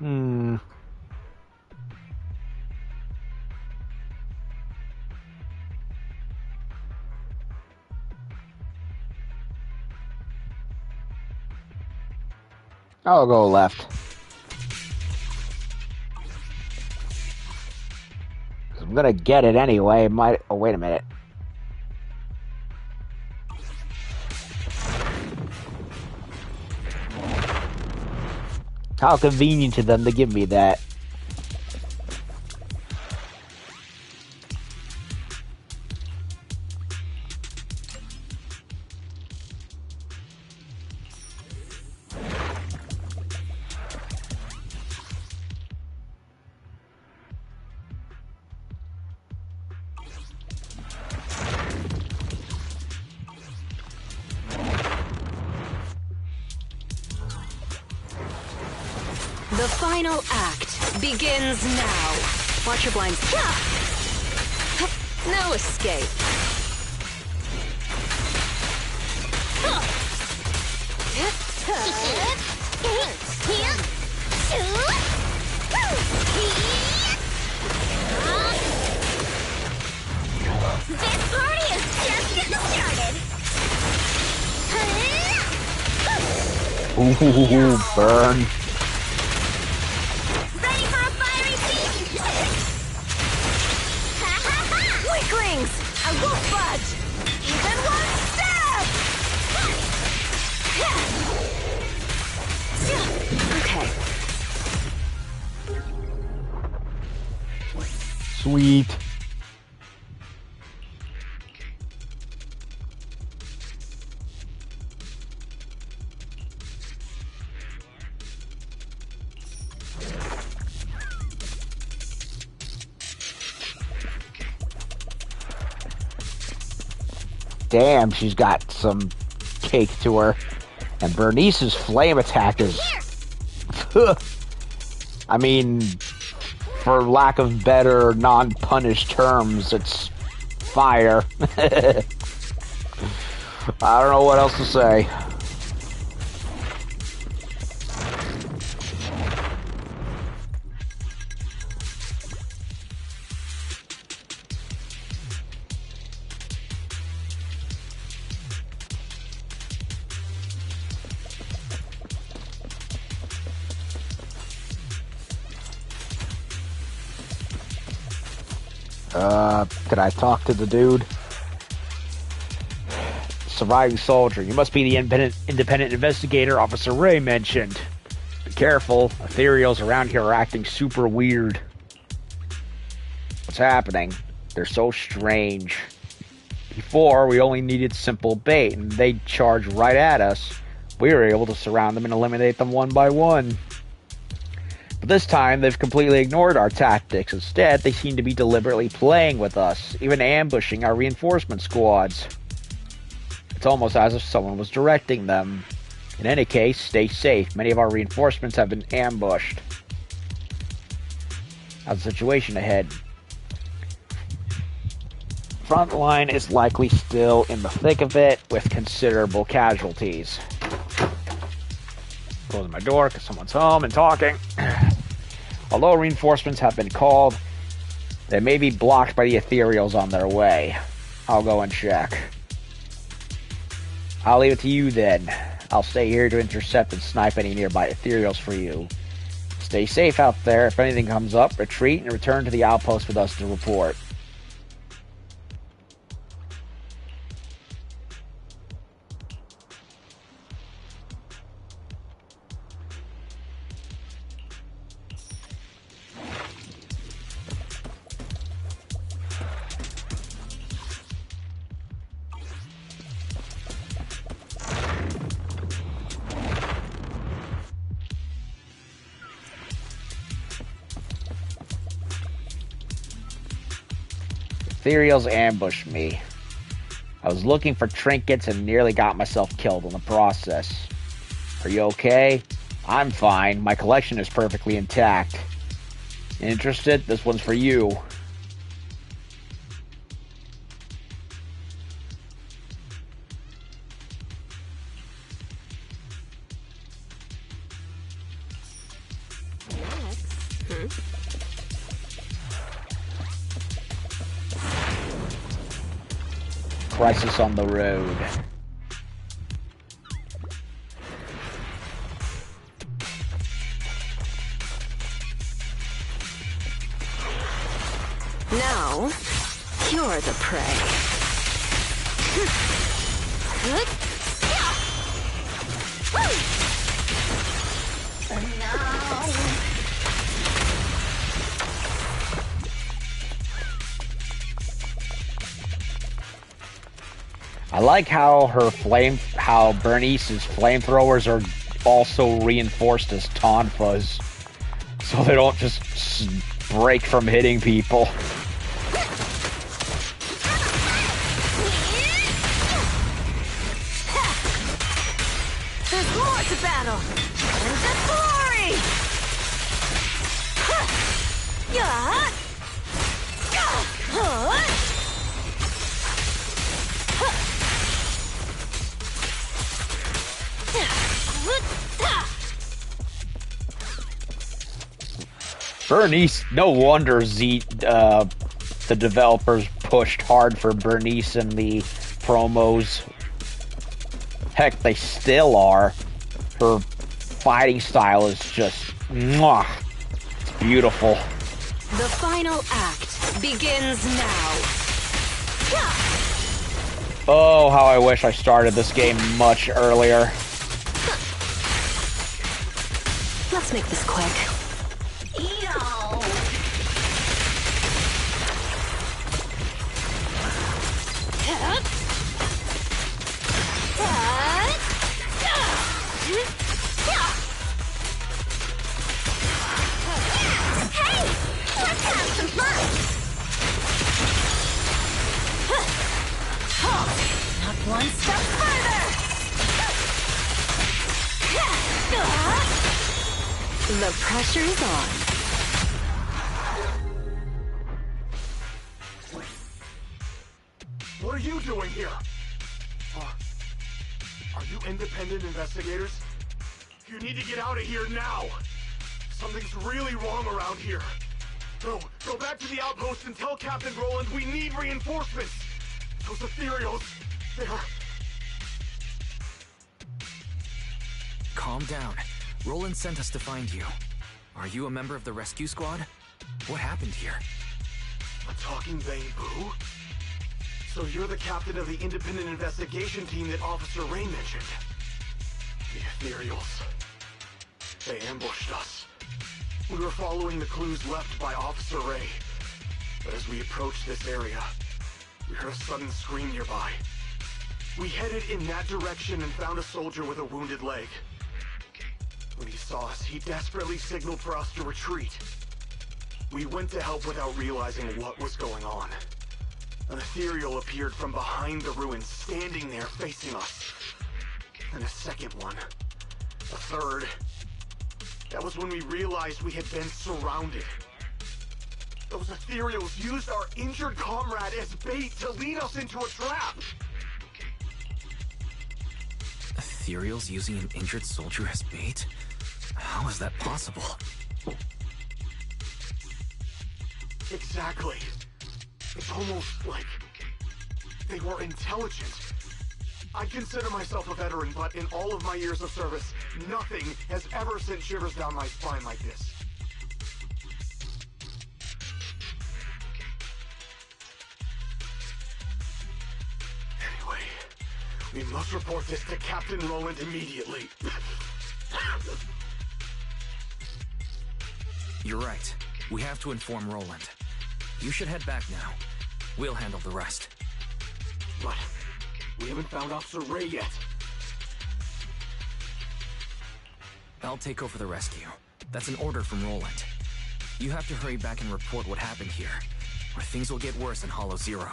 Hmm. I'll go left. I'm gonna get it anyway. Might. Oh, wait a minute. How convenient to them to give me that. The final act begins now. Watch your blinds. No escape. This party is just getting started. Ooh, burn. Ready for a fiery feast? Weaklings! I won't budge! Even one step! Okay. Sweet. Damn, she's got some cake to her. And Bernice's flame attack is... I mean, for lack of better, non-punished terms, it's fire. I don't know what else to say. Could I talk to the dude? Surviving soldier. You must be the independent investigator Officer Ray mentioned. Be careful. Ethereals around here are acting super weird. What's happening? They're so strange. Before, we only needed simple bait, and they'd charge right at us. We were able to surround them and eliminate them one by one. But this time, they've completely ignored our tactics. Instead, they seem to be deliberately playing with us, even ambushing our reinforcement squads. It's almost as if someone was directing them. In any case, stay safe. Many of our reinforcements have been ambushed. How's the situation ahead? Front line is likely still in the thick of it, with considerable casualties. Closing my door because someone's home and talking. Although reinforcements have been called, they may be blocked by the Ethereals on their way. I'll go and check. I'll leave it to you then. I'll stay here to intercept and snipe any nearby Ethereals for you. Stay safe out there. If anything comes up, retreat and return to the outpost with us to report. Ethereals ambushed me. I was looking for trinkets and nearly got myself killed in the process. Are you okay? I'm fine. My collection is perfectly intact. Interested? This one's for you. Crisis on the road. Now, you're the prey. I like how how Bernice's flamethrowers are also reinforced as tonfas, so they don't just break from hitting people. There's more to battle than just glory! Bernice, no wonder the developers pushed hard for Bernice in the promos. Heck, they still are. Her fighting style is just, mwah, it's beautiful. The final act begins now. Oh, how I wish I started this game much earlier. Let's make this quick. One step further! The pressure's on. What are you doing here? Are you independent investigators? You need to get out of here now! Something's really wrong around here. Go back to the outpost and tell Captain Roland we need reinforcements! Those ethereals, they're... Calm down. Roland sent us to find you. Are you a member of the rescue squad? What happened here? A talking bamboo? So you're the captain of the independent investigation team that Officer Ray mentioned. The ethereals. They ambushed us. We were following the clues left by Officer Ray. But as we approached this area, we heard a sudden scream nearby. We headed in that direction and found a soldier with a wounded leg. When he saw us, he desperately signaled for us to retreat. We went to help without realizing what was going on. An ethereal appeared from behind the ruins, standing there facing us. And a second one. A third. That was when we realized we had been surrounded. Those ethereals used our injured comrade as bait to lead us into a trap. Ethereals using an injured soldier as bait? How is that possible? Exactly. It's almost like they were intelligent. I consider myself a veteran, but in all of my years of service, nothing has ever sent shivers down my spine like this. Anyway, we must report this to Captain Roland immediately. You're right. We have to inform Roland. You should head back now. We'll handle the rest. But we haven't found Officer Ray yet. I'll take over the rescue. That's an order from Roland. You have to hurry back and report what happened here, or things will get worse in Hollow Zero.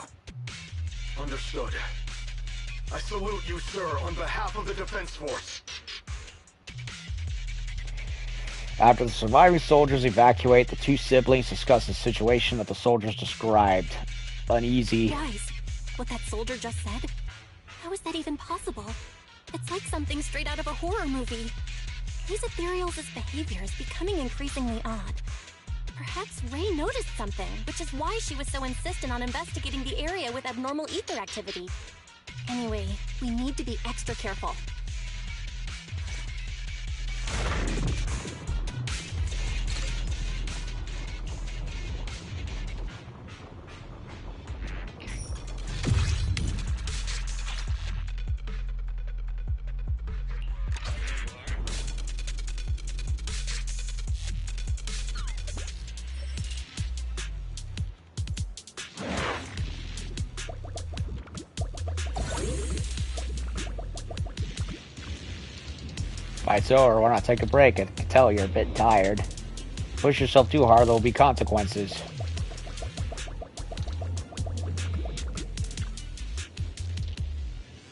Understood. I salute you, sir, on behalf of the Defense Force. After the surviving soldiers evacuate, the two siblings discuss the situation that the soldiers described. Uneasy. Guys, what that soldier just said? How is that even possible? It's like something straight out of a horror movie. These ethereals' behavior is becoming increasingly odd. Perhaps Ray noticed something, which is why she was so insistent on investigating the area with abnormal ether activity. Anyway, we need to be extra careful. Fight's over, why not take a break? I can tell you're a bit tired. Push yourself too hard, there'll be consequences.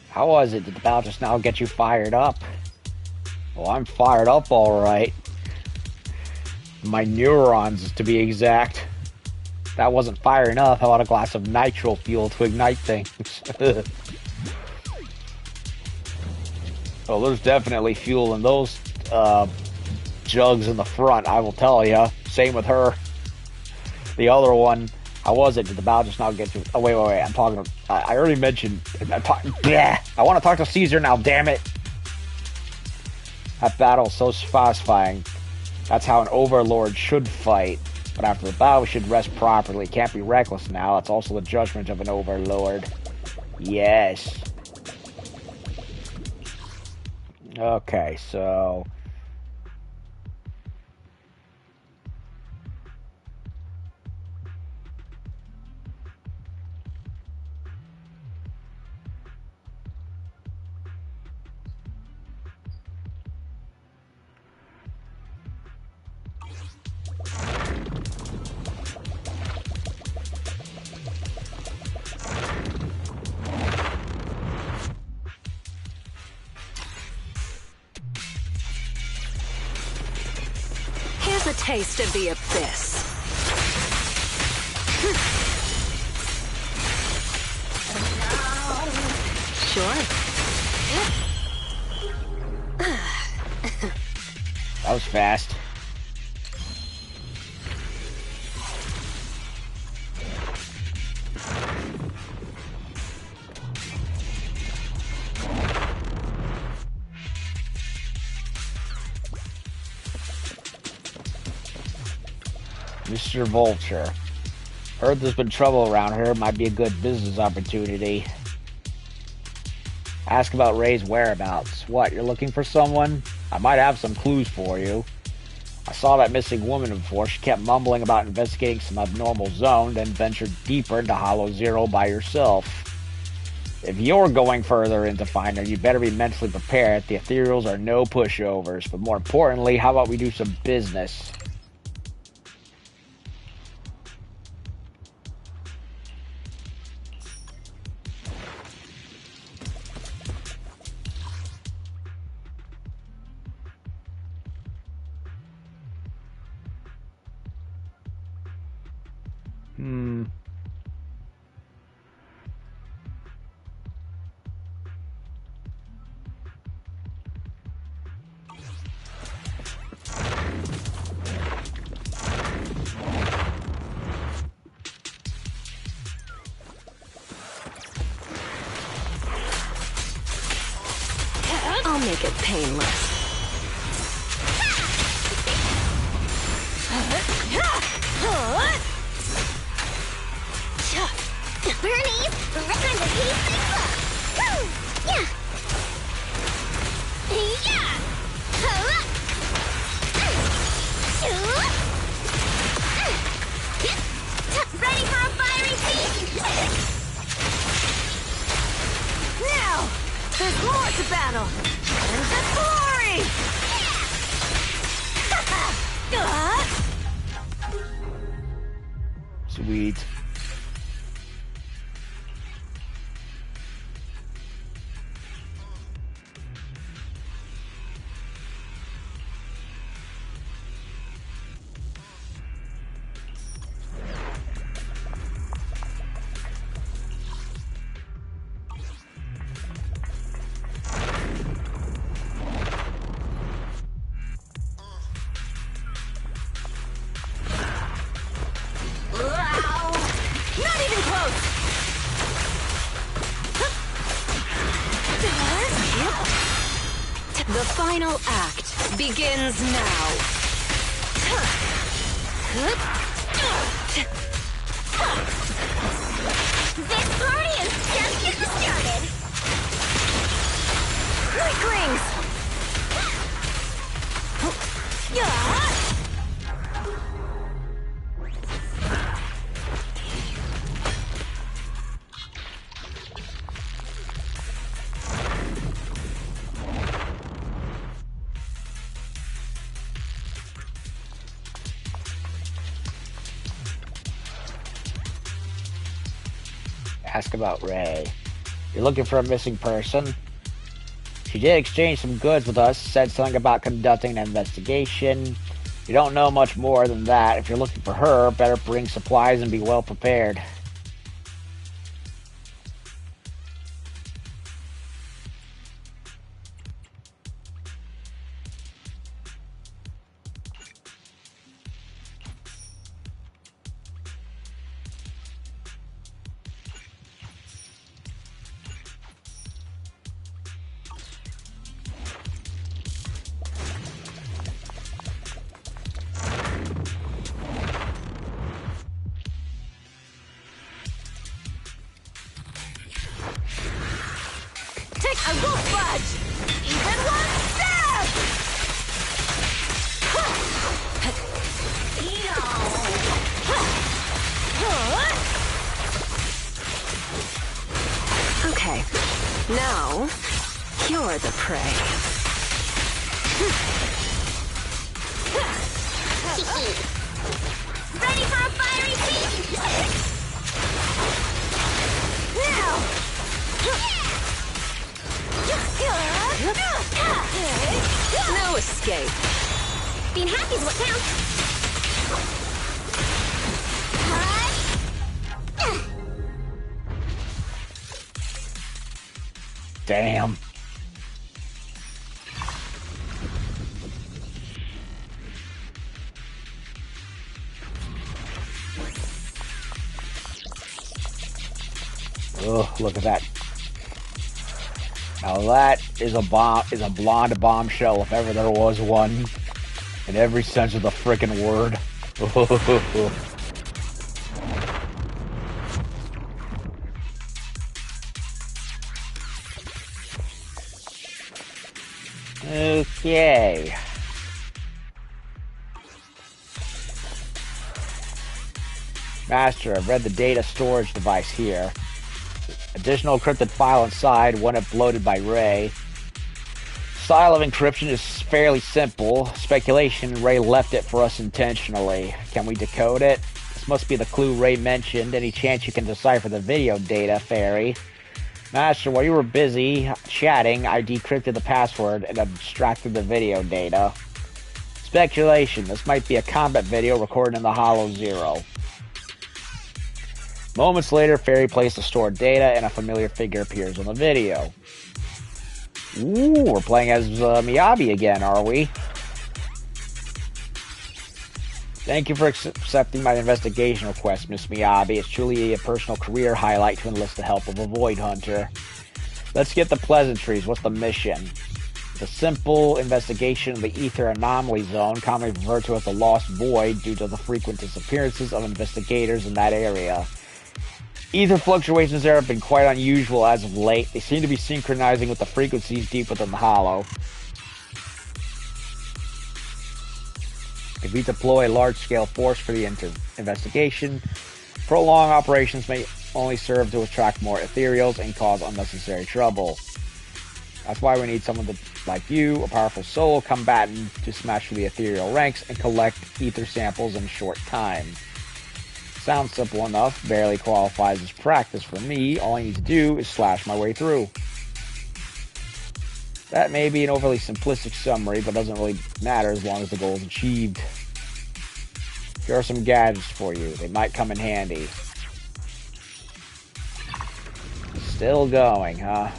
How was it? Did the battle just now get you fired up? Well, I'm fired up alright. My neurons, to be exact. That wasn't fire enough. How about a glass of nitro fuel to ignite things? Well, there's definitely fuel in those jugs in the front, I will tell ya. Same with her. The other one, how was it? Did the battle just now get you? Oh, wait. I'm talking. I already mentioned. I want to talk to Caesar now. Damn it! That battle's so satisfying. That's how an overlord should fight. But after the battle, we should rest properly. Can't be reckless now. That's also the judgment of an overlord. Yes. Okay, so... Here's a taste of the abyss. Sure. That was fast. Mr. Vulture. Heard there's been trouble around here. Might be a good business opportunity. Ask about Ray's whereabouts. What, you're looking for someone? I might have some clues for you. I saw that missing woman before. She kept mumbling about investigating some abnormal zone, then ventured deeper into Hollow Zero by herself. If you're going further into finding her, you better be mentally prepared. The ethereals are no pushovers. But more importantly, how about we do some business? I'll make it painless. Bernie, record the piece yeah. Ready for a fiery feast? Now, there's more to battle. And the glory! Sweet. The final act begins now. This party is just getting started. Quick rings! Yeah! Ask about Ray. You're looking for a missing person? She did exchange some goods with us, said something about conducting an investigation. You don't know much more than that. If you're looking for her, better bring supplies and be well prepared. I won't budge! Even one step! Okay, now you're the prey. Ready for a fiery feast? No escape. Being happy's what counts. Damn. Oh, look at that. Now that is a blonde bombshell if ever there was one. In every sense of the frickin' word. Okay. Master, I've read the data storage device here. Additional encrypted file inside, one uploaded by Ray. Style of encryption is fairly simple. Speculation, Ray left it for us intentionally. Can we decode it? This must be the clue Ray mentioned. Any chance you can decipher the video data, Fairy? Master, while you were busy chatting, I decrypted the password and abstracted the video data. Speculation, this might be a combat video recorded in the Hollow Zero. Moments later, Fairy placed the stored data and a familiar figure appears on the video. Ooh, we're playing as Miyabi again, are we? Thank you for accepting my investigation request, Miss Miyabi. It's truly a personal career highlight to enlist the help of a Void Hunter. Let's get the pleasantries. What's the mission? The simple investigation of the Ether Anomaly Zone, commonly referred to as the Lost Void due to the frequent disappearances of investigators in that area. Ether fluctuations there have been quite unusual as of late. They seem to be synchronizing with the frequencies deep within the Hollow. If we deploy a large-scale force for the investigation, prolonged operations may only serve to attract more ethereals and cause unnecessary trouble. That's why we need someone like you, a powerful solo combatant, to smash through the ethereal ranks and collect ether samples in a short time. Sounds simple enough, barely qualifies as practice for me. All I need to do is slash my way through. That may be an overly simplistic summary, but doesn't really matter as long as the goal is achieved. Here are some gadgets for you. They might come in handy. Still going, huh?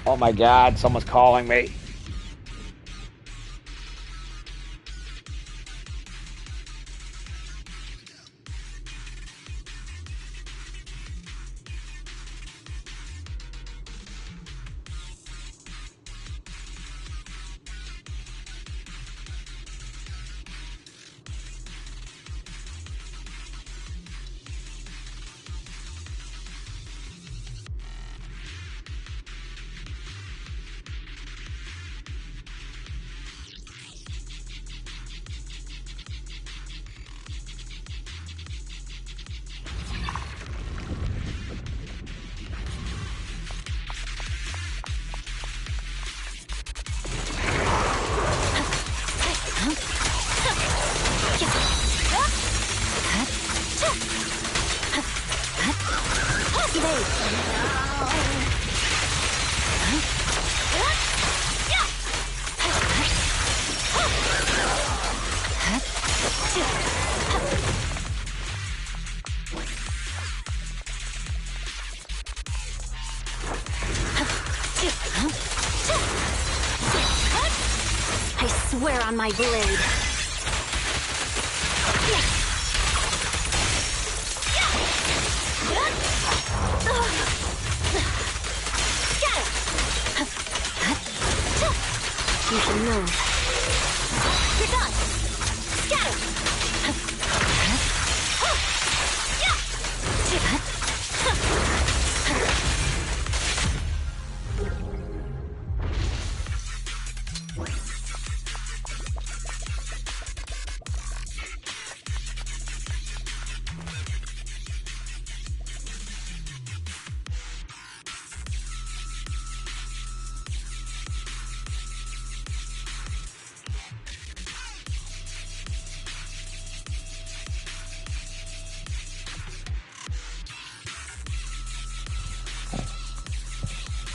Oh my god, someone's calling me. I swear on my blade. You can move. You're done. Scatter.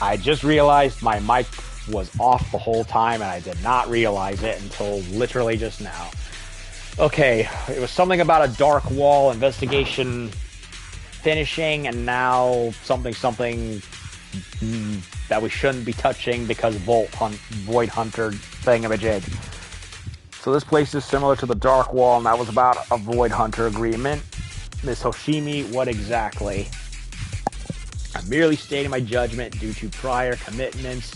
I just realized my mic was off the whole time, and I did not realize it until literally just now. Okay, it was something about a dark wall investigation finishing, and now something that we shouldn't be touching because Void Hunter thingamajig. So this place is similar to the Dark Wall, and that was about a Void Hunter agreement. Miss Hoshimi, what exactly? I'm merely stating my judgment due to prior commitments.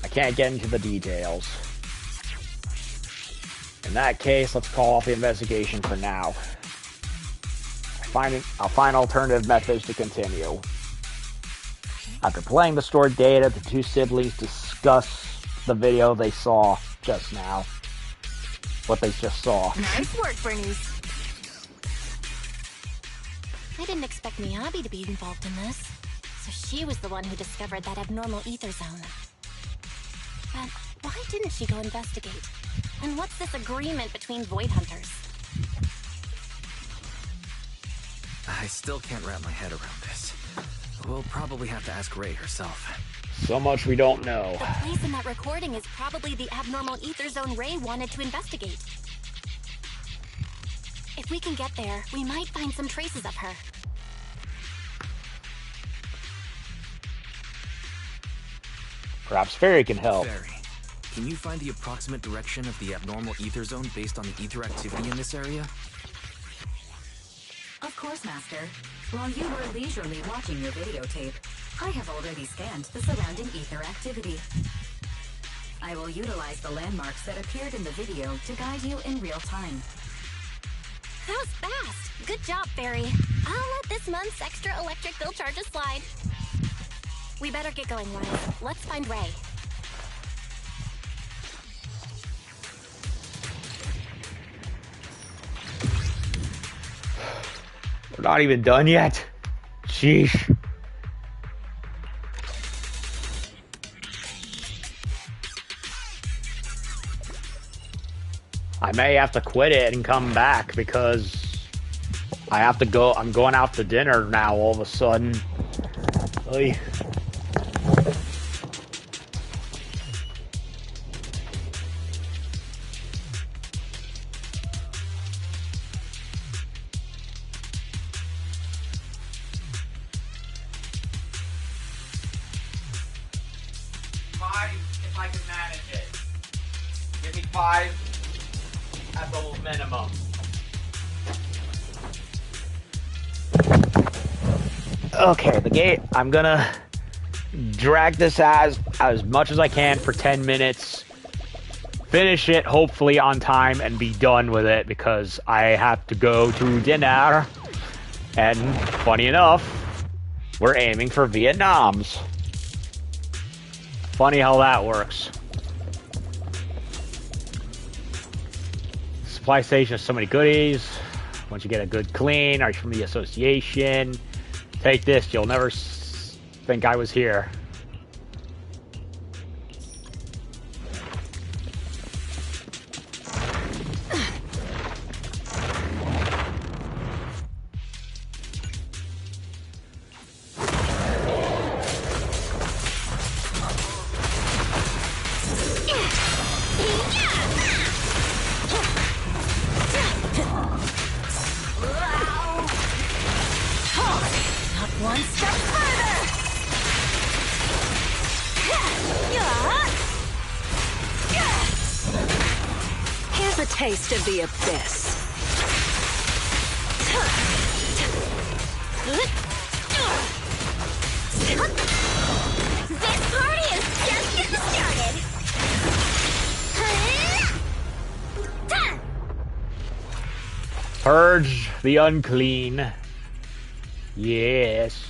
I can't get into the details. In that case, let's call off the investigation for now. I'll find alternative methods to continue. After playing the stored data, the two siblings discuss the video they saw just now. What they just saw. Nice work, Bernice. I didn't expect Miyabi to be involved in this. So she was the one who discovered that abnormal ether zone. But why didn't she go investigate? And what's this agreement between Void Hunters? I still can't wrap my head around this. We'll probably have to ask Ray herself. So much we don't know. The place in that recording is probably the abnormal ether zone Ray wanted to investigate. If we can get there, we might find some traces of her. Perhaps Fairy can help. Fairy, can you find the approximate direction of the abnormal ether zone based on the ether activity in this area? Of course, Master. While you were leisurely watching your videotape, I have already scanned the surrounding ether activity. I will utilize the landmarks that appeared in the video to guide you in real time. That was fast. Good job, Fairy. I'll let this month's extra electric bill charges slide. We better get going, Ryan. Let's find Ray. We're not even done yet. Sheesh. I may have to quit it and come back because I have to go. I'm going out to dinner now all of a sudden. Oy. If I can manage it. Give me 5 at the minimum. Okay, the gate. I'm gonna drag this as much as I can for 10 minutes. Finish it, hopefully on time, and be done with it because I have to go to dinner. And funny enough, we're aiming for Vietnam's. Funny how that works. Supply station has so many goodies. Once you get a good clean, are you from the association? Take this, you'll never think I was here. One step further! Here's a taste of the abyss. This party is just getting started! Purge the unclean. Yes.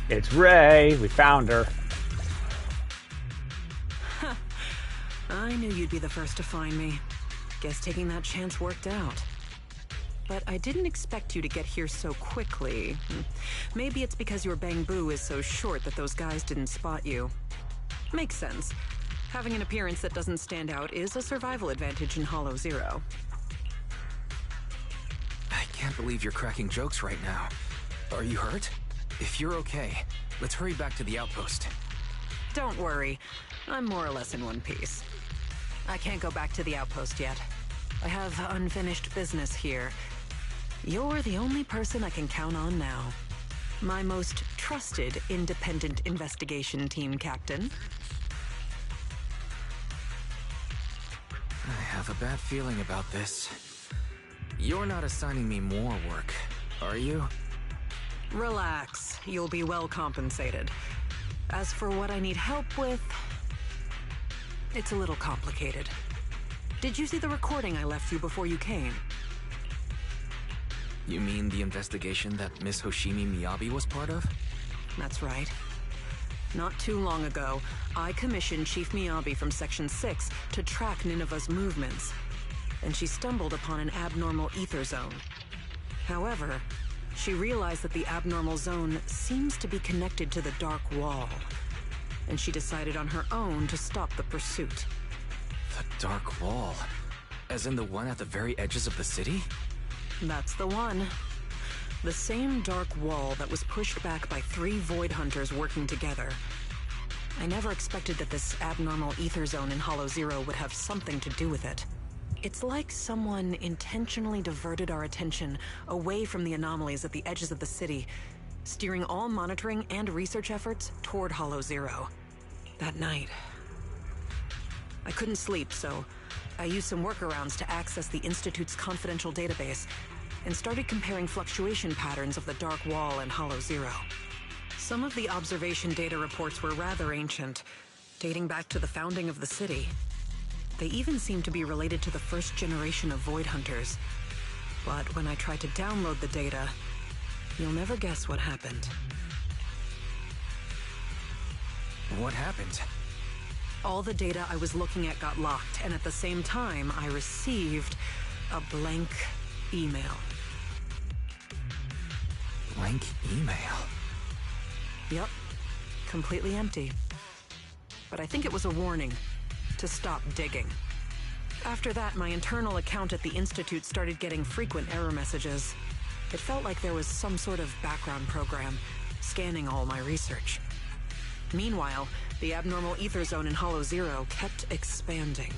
It's Ray. We found her. I knew you'd be the first to find me. Guess taking that chance worked out. But I didn't expect you to get here so quickly. Maybe it's because your bamboo is so short that those guys didn't spot you. Makes sense. Having an appearance that doesn't stand out is a survival advantage in Hollow Zero. I can't believe you're cracking jokes right now. Are you hurt? If you're okay, let's hurry back to the outpost. Don't worry. I'm more or less in one piece. I can't go back to the outpost yet. I have unfinished business here. You're the only person I can count on now. My most trusted independent investigation team captain. I have a bad feeling about this. You're not assigning me more work, are you? Relax. You'll be well compensated. As for what I need help with, it's a little complicated. Did you see the recording I left you before you came? You mean the investigation that Miss Hoshimi Miyabi was part of? That's right. Not too long ago, I commissioned Chief Miyabi from Section 6 to track Nineveh's movements, and she stumbled upon an abnormal ether zone. However, she realized that the abnormal zone seems to be connected to the Dark Wall, and she decided on her own to stop the pursuit. The Dark Wall? As in the one at the very edges of the city? That's the one. The same Dark Wall that was pushed back by 3 Void Hunters working together. I never expected that this abnormal ether zone in Hollow Zero would have something to do with it. It's like someone intentionally diverted our attention away from the anomalies at the edges of the city, steering all monitoring and research efforts toward Hollow Zero. That night, I couldn't sleep, so I used some workarounds to access the Institute's confidential database and started comparing fluctuation patterns of the Dark Wall and Hollow Zero. Some of the observation data reports were rather ancient, dating back to the founding of the city. They even seemed to be related to the first generation of Void Hunters. But when I tried to download the data, you'll never guess what happened. What happened? All the data I was looking at got locked, and at the same time, I received a blank email. Blank email? Yep. Completely empty. But I think it was a warning to stop digging. After that, my internal account at the Institute started getting frequent error messages. It felt like there was some sort of background program scanning all my research. Meanwhile, the abnormal ether zone in Hollow Zero kept expanding.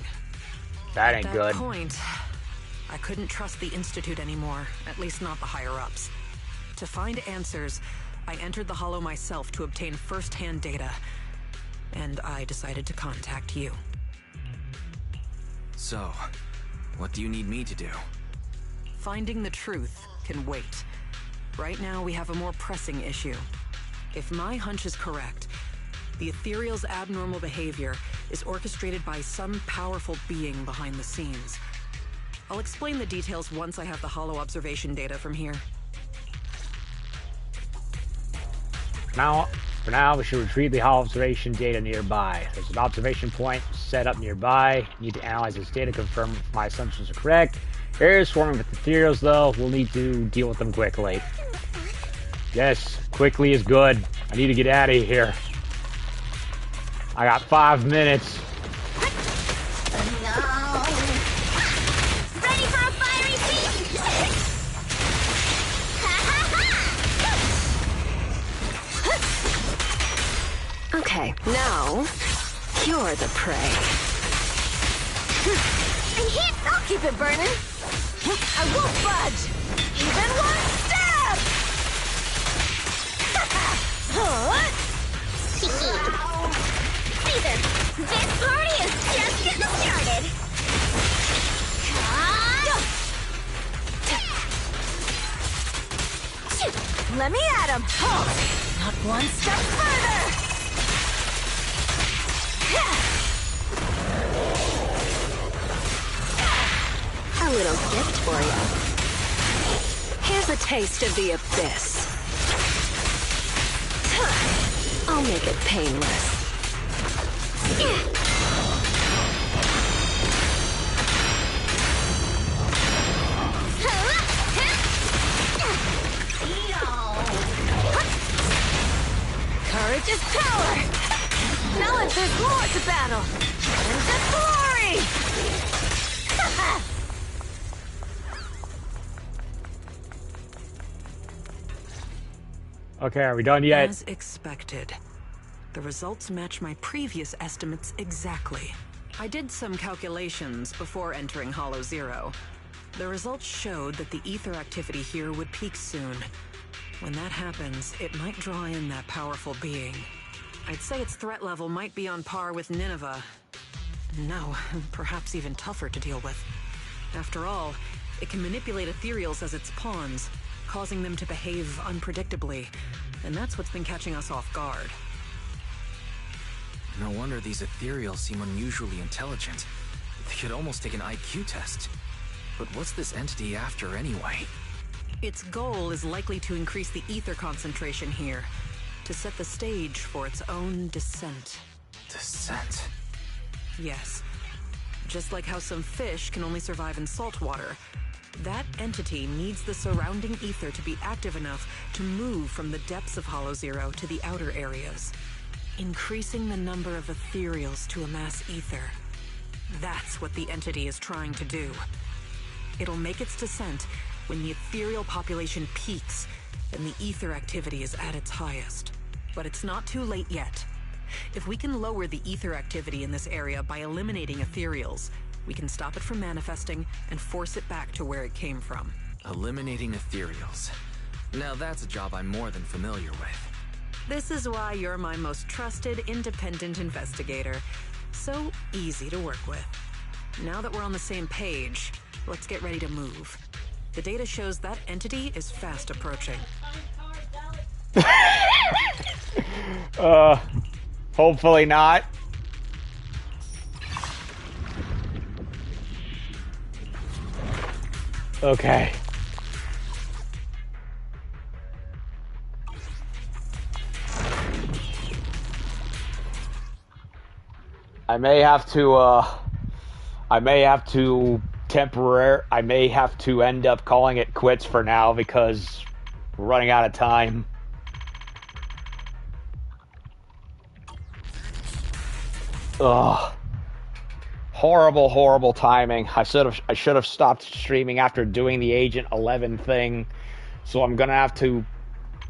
That ain't At good. that point, I couldn't trust the Institute anymore, at least not the higher-ups. To find answers, I entered the Hollow myself to obtain first-hand data, and I decided to contact you. So, what do you need me to do? Finding the truth can wait. Right now, we have a more pressing issue. If my hunch is correct, the Ethereal's abnormal behavior is orchestrated by some powerful being behind the scenes. I'll explain the details once I have the Hollow observation data from here. For now, we should retrieve the observation data nearby. There's an observation point set up nearby. Need to analyze this data, confirm if my assumptions are correct. Areas swarming with ethereals, though. We'll need to deal with them quickly. Yes, quickly is good. I need to get out of here. I got 5 minutes. No. Ready for a fiery feast? Okay, now, you're the prey. I'm here. I'll keep it burning. I won't budge. Even one step. Caesar, this party is just getting started. Let me at him. Not one step further. A little gift for you. Here's a taste of the abyss. I'll make it painless. Courage is power. Knowledge there's more to battle. And just glory. Okay, are we done yet? As expected. The results match my previous estimates exactly. I did some calculations before entering Hollow Zero. The results showed that the ether activity here would peak soon. When that happens, it might draw in that powerful being. I'd say its threat level might be on par with Nineveh. No, perhaps even tougher to deal with. After all, it can manipulate ethereals as its pawns, causing them to behave unpredictably, and that's what's been catching us off guard. No wonder these ethereals seem unusually intelligent. They could almost take an IQ test. But what's this entity after anyway? Its goal is likely to increase the ether concentration here, to set the stage for its own descent. Descent? Yes. Just like how some fish can only survive in salt water, that entity needs the surrounding ether to be active enough to move from the depths of Hollow Zero to the outer areas, increasing the number of ethereals to amass ether. That's what the entity is trying to do. It'll make its descent when the ethereal population peaks and the ether activity is at its highest. But it's not too late yet. If we can lower the ether activity in this area by eliminating ethereals, we can stop it from manifesting and force it back to where it came from. Eliminating ethereals. Now that's a job I'm more than familiar with. This is why you're my most trusted, independent investigator. So easy to work with. Now that we're on the same page, let's get ready to move. The data shows that entity is fast approaching. Hopefully not. Okay. I may have to end up calling it quits for now because we're running out of time. Ugh. Horrible, horrible timing. I should have stopped streaming after doing the Agent 11 thing. So I'm gonna have to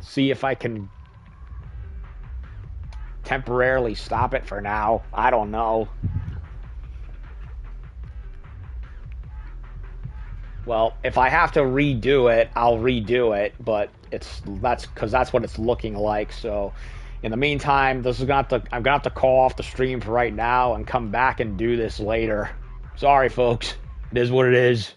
see if I can temporarily stop it for now. I don't know. Well, if I have to redo it, I'll redo it, but that's because that's what it's looking like. So, in the meantime, I'm gonna have to call off the stream for right now and come back and do this later. Sorry, folks. It is what it is.